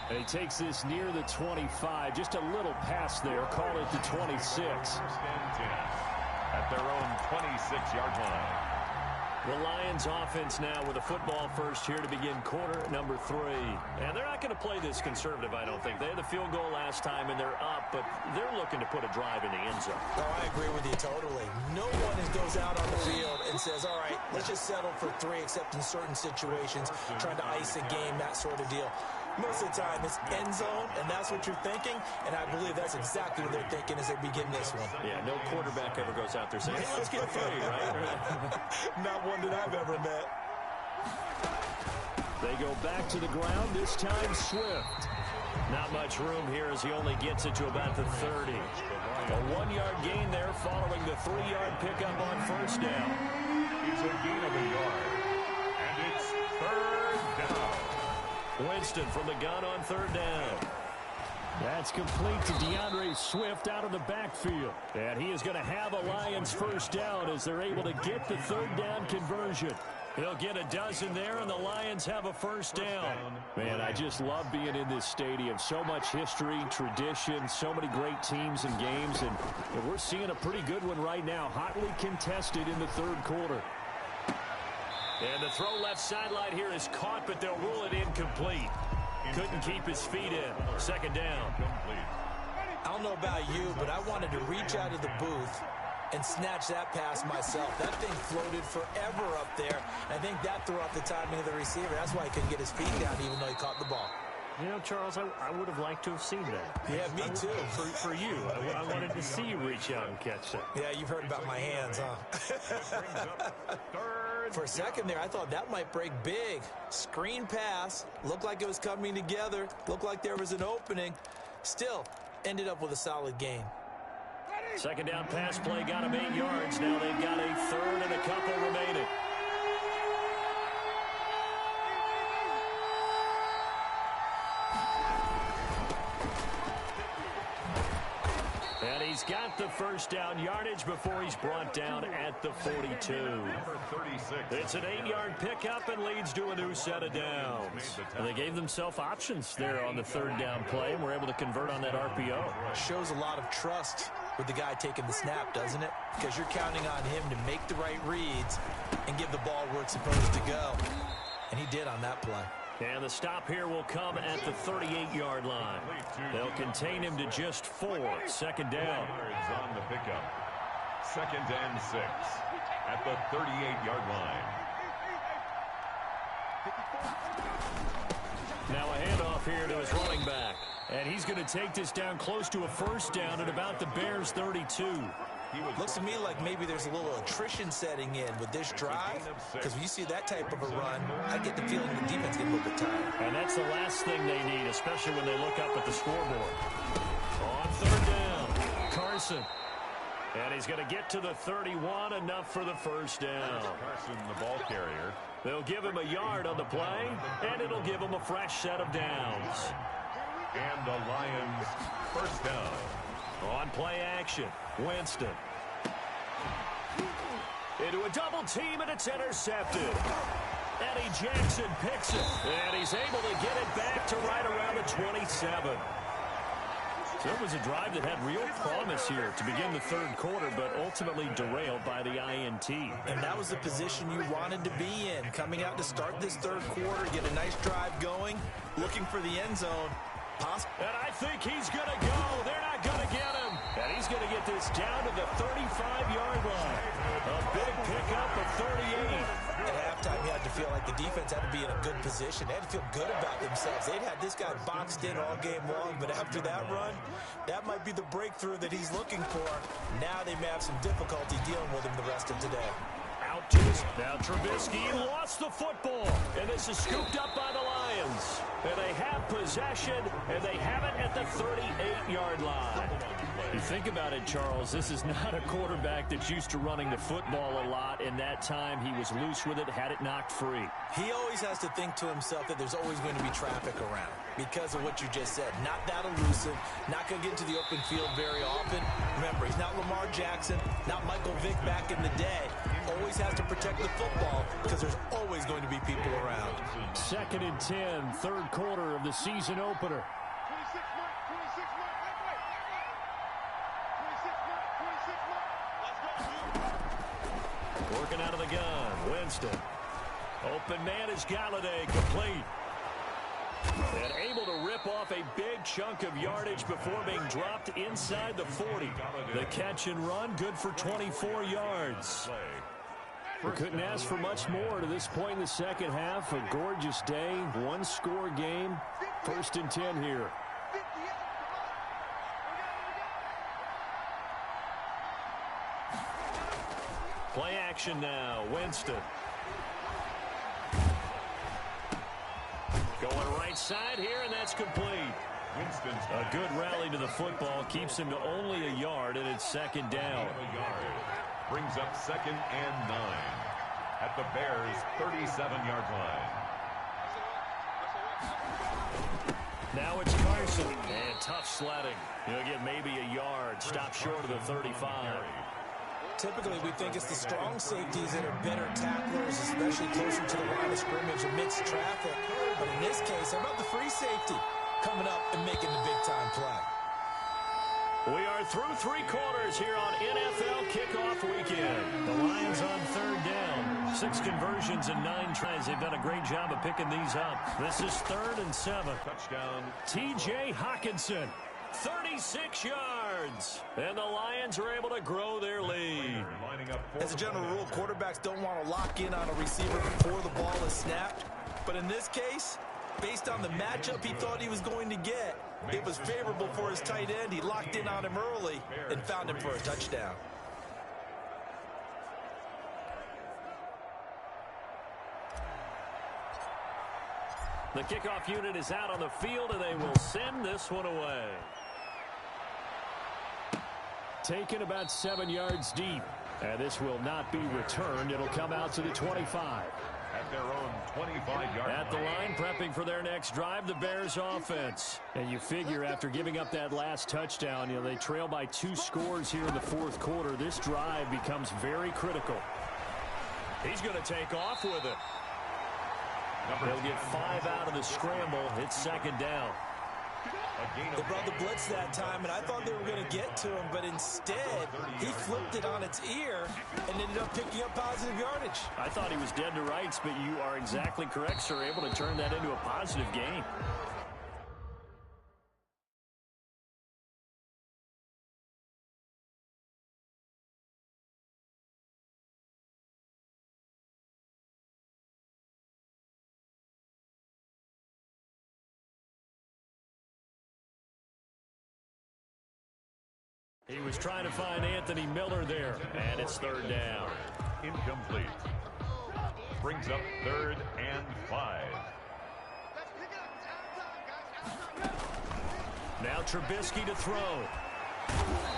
And he takes this near the 25. Just a little pass there. Call it the 26. At their own 26-yard line. The Lions offense now with a football first here to begin quarter number 3. And they're not going to play this conservative, I don't think. They had the field goal last time, and they're up, but they're looking to put a drive in the end zone. Oh, I agree with you totally. No one goes out on the field and says, all right, let's just settle for 3, except in certain situations, trying to ice a game, that sort of deal. Most of the time, it's end zone, and that's what you're thinking, and I believe that's exactly what they're thinking as they begin this one. Yeah, no quarterback ever goes out there saying, hey, let's get 3, right? Not one that I've ever met. They go back to the ground, this time Swift. Not much room here as he only gets it to about the 30. A 1-yard gain there following the 3-yard pickup on first down. It's a gain of a yard. And it's third down. Winston from the gun on third down. That's complete to DeAndre Swift out of the backfield. And he is going to have a Lions first down as they're able to get the third down conversion. He'll get a dozen there, and the Lions have a first down. Man, I just love being in this stadium. So much history, tradition, so many great teams and games, and we're seeing a pretty good one right now, hotly contested in the third quarter. And the throw left sideline here is caught, but they'll rule it incomplete. Couldn't keep his feet in. Second down. I don't know about you, but I wanted to reach out of the booth and snatch that pass myself. That thing floated forever up there. I think that threw off the timing of the receiver. That's why he couldn't get his feet down even though he caught the ball. You know, Charles, I would have liked to have seen that. Yeah, me too. For you, I wanted to see you reach out and catch that. Yeah, you've heard about my hands, huh? For a second there, I thought that might break big. Screen pass. Looked like it was coming together. Looked like there was an opening. Still, ended up with a solid gain. Second down pass play got him 8 yards. Now they've got a third and a couple remaining. And he's got the first down yardage before he's brought down at the 42. It's an 8-yard pickup and leads to a new set of downs. And they gave themselves options there on the third down play and were able to convert on that RPO. Shows a lot of trust with the guy taking the snap, doesn't it? Because you're counting on him to make the right reads and give the ball where it's supposed to go. And he did on that play. And the stop here will come at the 38-yard line. They'll contain him to just 4. Second down. On the pickup. Second and 6 at the 38-yard line. Now a handoff here to his running back. And he's going to take this down close to a first down at about the Bears' 32. Looks to me like maybe there's a little attrition setting in with this drive, because when you see that type of a run, I get the feeling the defense getting a little bit tired. And that's the last thing they need, especially when they look up at the scoreboard. On third down, Carson. And he's going to get to the 31, enough for the first down. Carson, the ball carrier. They'll give him a yard on the play, and it'll give him a fresh set of downs. And the Lions first down. On play action, Winston. Into a double team, and it's intercepted. Eddie Jackson picks it, and he's able to get it back to right around the 27. So it was a drive that had real promise here to begin the third quarter, but ultimately derailed by the INT. And that was the position you wanted to be in, coming out to start this third quarter, get a nice drive going, looking for the end zone. And I think he's going to go. They're not going to get him. And he's going to get this down to the 35-yard line. A big pickup of 38. At halftime, you had to feel like the defense had to be in a good position. They had to feel good about themselves. They'd had this guy boxed in all game long, but after that run, that might be the breakthrough that he's looking for. Now they may have some difficulty dealing with him the rest of today. Out to his, now Trubisky lost the football, and this is scooped up by the Lions. And they have possession, and they have it at the 38-yard line. You think about it, Charles, this is not a quarterback that's used to running the football a lot. In that time, he was loose with it, had it knocked free. He always has to think to himself that there's always going to be traffic around because of what you just said. Not that elusive, not going to get into the open field very often. Remember, he's not Lamar Jackson, not Michael Vick back in the day. Always has to protect the football because there's always going to be people around. Second and 10, third quarter of the season opener. Working out of the gun, Winston. Open man is Galladay, complete. And able to rip off a big chunk of yardage before being dropped inside the 40. The catch and run, good for 24 yards. We couldn't ask for much more to this point in the second half. A gorgeous day, one-score game. First and 10 here. Play action now, Winston. Going right side here, and that's complete. A good rally to the football keeps him to only a yard, and it's second down. Brings up 2nd and 9 at the Bears' 37-yard line. Now it's Carson, and tough sledding. He'll get maybe a yard, stop short of the 35. Typically, we think it's the strong safeties that are better tacklers, especially closer to the line of scrimmage amidst traffic. But in this case, how about the free safety coming up and making the big-time play? We are through 3 quarters here on NFL Kickoff Weekend. The Lions on 3rd down. 6 conversions and 9 tries. They've done a great job of picking these up. This is 3rd and 7. Touchdown. T.J. Hawkinson, 36 yards. And the Lions are able to grow their lead. As a general rule, quarterbacks don't want to lock in on a receiver before the ball is snapped. But in this case, based on the matchup he thought he was going to get, it was favorable for his tight end. He locked in on him early and found him for a touchdown. The kickoff unit is out on the field, and they will send this one away. Taken about 7 yards deep. And this will not be returned. It'll come out to the 25. At their own 25-yard line. At the line, prepping for their next drive, the Bears offense. And you figure after giving up that last touchdown, they trail by 2 scores here in the 4th quarter. This drive becomes very critical. He's going to take off with it. They'll get 5 out of the scramble. It's 2nd down. They brought the blitz that time, and I thought they were going to get to him, but instead, he flipped it on its ear and ended up picking up positive yardage. I thought he was dead to rights, but you are exactly correct, sir. Able to turn that into a positive gain. He was trying to find Anthony Miller there, and it's 3rd down. Incomplete. Brings up 3rd and 5. Now Trubisky to throw.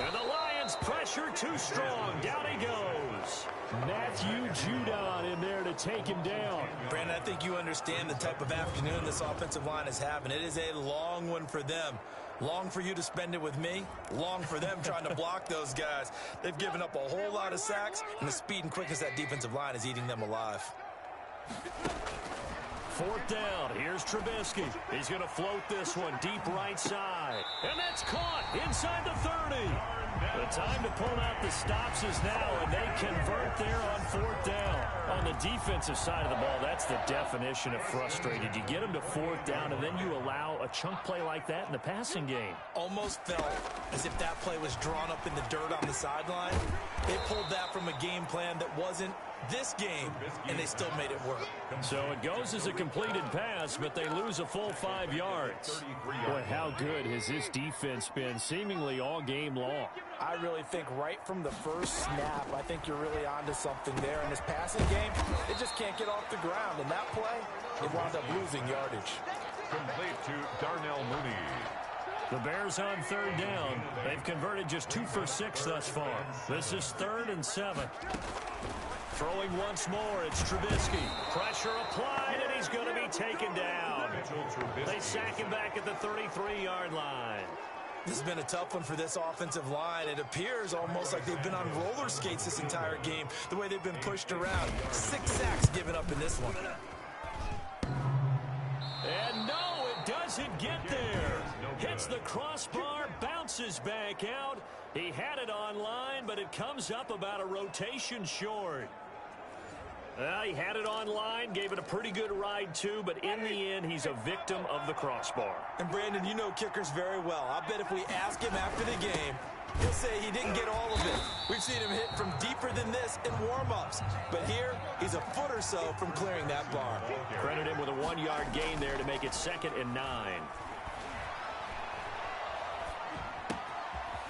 And the Lions pressure too strong. Down he goes. Matthew Judon in there to take him down. Brandon, I think you understand the type of afternoon this offensive line is having. It is a long one for them. Long for you to spend it with me. Long for them trying to block those guys. They've given up a whole lot of sacks, and the speed and quickness of that defensive line is eating them alive. 4th down. Here's Trubisky. He's going to float this one deep right side. And that's caught inside the 30. The time to pull out the stops is now, and they convert there on 4th down. On the defensive side of the ball, that's the definition of frustrated. You get them to 4th down, and then you allow a chunk play like that in the passing game. Almost felt as if that play was drawn up in the dirt on the sideline. They pulled that from a game plan that wasn't this game, and they still made it work. So it goes as a completed pass, but they lose a full 5 yards. Boy, how good has this defense been seemingly all game long? I really think right from the first snap, I think you're really onto something there. In this passing game, they just can't get off the ground. In that play, they wound up losing yardage. Complete to Darnell Mooney. The Bears on 3rd down. They've converted just 2 for 6 thus far. This is 3rd and 7. Throwing once more, it's Trubisky. Pressure applied, and he's going to be taken down. They sack him back at the 33-yard line. This has been a tough one for this offensive line. It appears almost like they've been on roller skates this entire game, the way they've been pushed around. 6 sacks given up in this one. And no, it doesn't get there. Hits the crossbar, bounces back out. He had it on line, but it comes up about a rotation short. He had it on line, gave it a pretty good ride too, but in the end, he's a victim of the crossbar. And Brandon, you know kickers very well. I bet if we ask him after the game, he'll say he didn't get all of it. We've seen him hit from deeper than this in warm-ups. But here, he's a foot or so from clearing that bar. Credit him with a 1-yard gain there to make it 2nd and 9.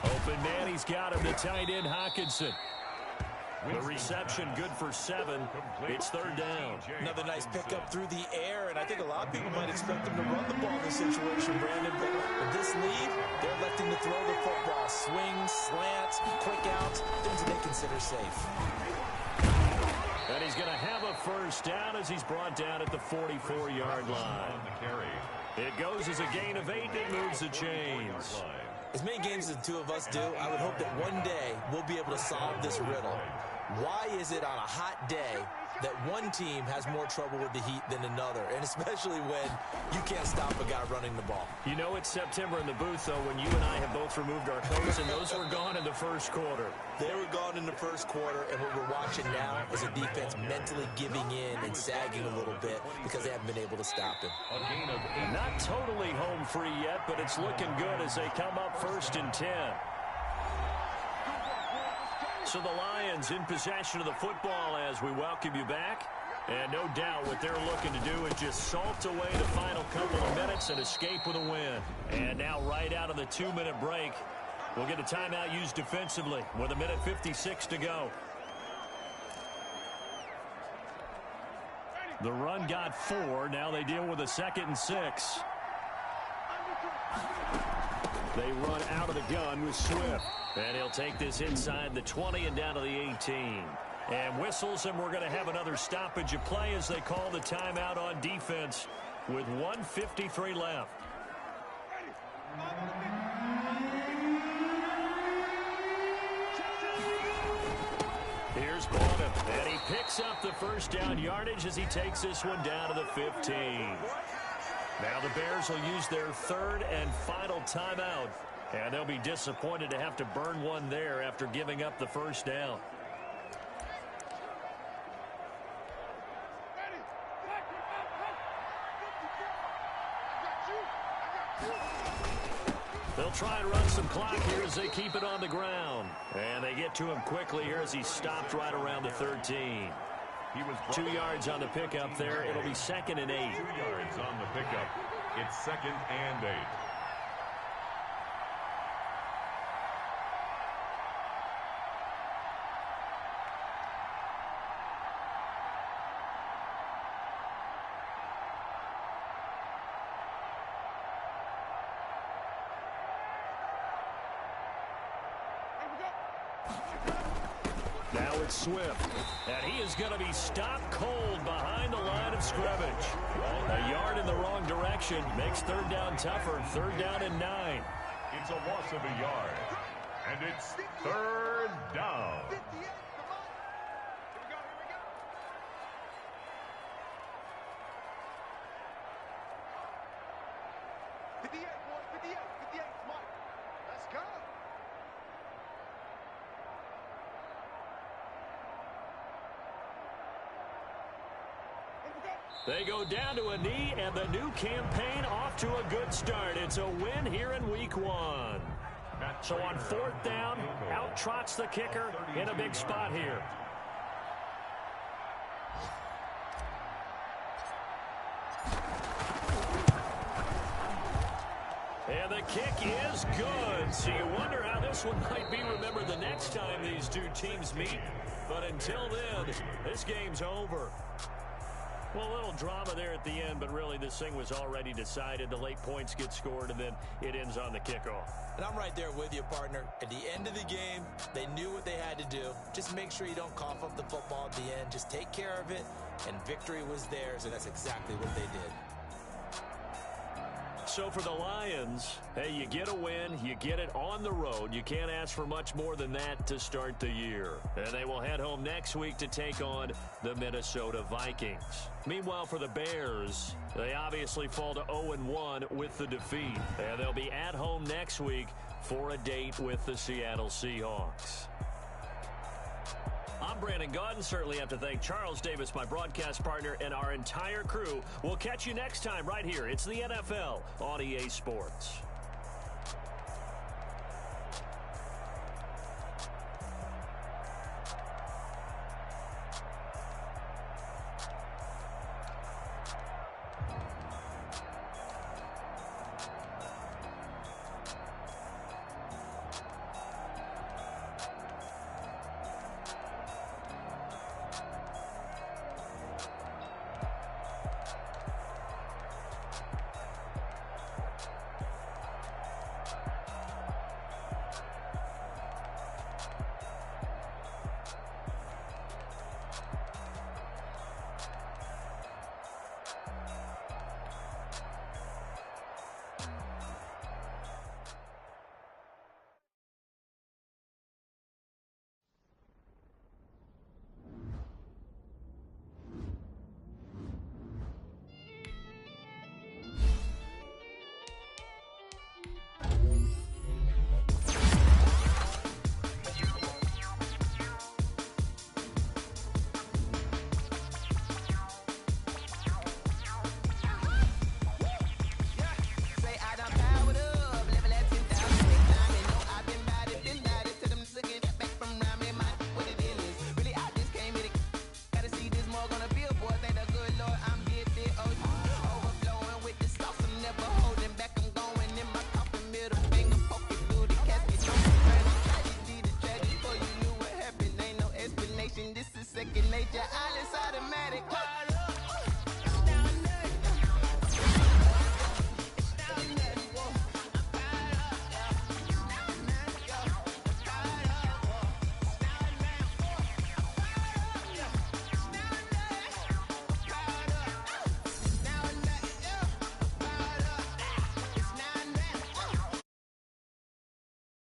Open man, he's got him, the tight end Hawkinson. The reception good for 7. It's third down. Another nice pickup through the air, and I think a lot of people might expect him to run the ball in this situation, Brandon. But with this lead, they're electing to throw the football. Swings, slants, quick outs, things that they consider safe. And he's going to have a first down as he's brought down at the 44-yard line. It goes as a gain of 8. It moves the chains. As many games as the two of us do, I would hope that one day we'll be able to solve this riddle. Why is it on a hot day that one team has more trouble with the heat than another, and especially when you can't stop a guy running the ball? You know it's September in the booth, though, when you and I have both removed our coats, and those were gone in the first quarter. They were gone in the first quarter, and what we're watching now is a defense mentally giving in and sagging a little bit because they haven't been able to stop him. Not totally home free yet, but it's looking good as they come up 1st and 10. So the Lions in possession of the football as we welcome you back. And no doubt what they're looking to do is just salt away the final couple of minutes and escape with a win. And now right out of the 2-minute break, we'll get a timeout used defensively with 1:56 to go. The run got 4. Now they deal with a 2nd and 6. They run out of the gun with Swift. And he'll take this inside the 20 and down to the 18. And whistles, and we're going to have another stoppage of play as they call the timeout on defense with 1:53 left. Here's Bonham, and he picks up the first down yardage as he takes this one down to the 15. Now the Bears will use their 3rd and final timeout. And they'll be disappointed to have to burn one there after giving up the first down. They'll try and run some clock here as they keep it on the ground. And they get to him quickly here as he stopped right around the 13. He was 2 yards on the pickup there. It'll be 2nd and 8. 2 yards on the pickup. It's 2nd and 8. Now it's Swift, and he is going to be stopped cold behind the line of scrimmage. A yard in the wrong direction makes 3rd down tougher. 3rd down and 9. It's a loss of a yard, and it's 3rd down. They go down to a knee, and the new campaign off to a good start. It's a win here in week 1. So on 4th down, out trots the kicker in a big spot here. And the kick is good. So you wonder how this one might be remembered the next time these two teams meet. But until then, this game's over. Well, a little drama there at the end, but really this thing was already decided. The late points get scored, and then it ends on the kickoff. And I'm right there with you, partner. At the end of the game, they knew what they had to do. Just make sure you don't cough up the football at the end. Just take care of it, and victory was theirs, and that's exactly what they did. So for the Lions, hey, you get a win, you get it on the road. You can't ask for much more than that to start the year. And they will head home next week to take on the Minnesota Vikings. Meanwhile, for the Bears, they obviously fall to 0-1 with the defeat. And they'll be at home next week for a date with the Seattle Seahawks. I'm Brandon Gaudin. Certainly have to thank Charles Davis, my broadcast partner, and our entire crew. We'll catch you next time right here. It's the NFL on EA Sports. second nature, all is automatic.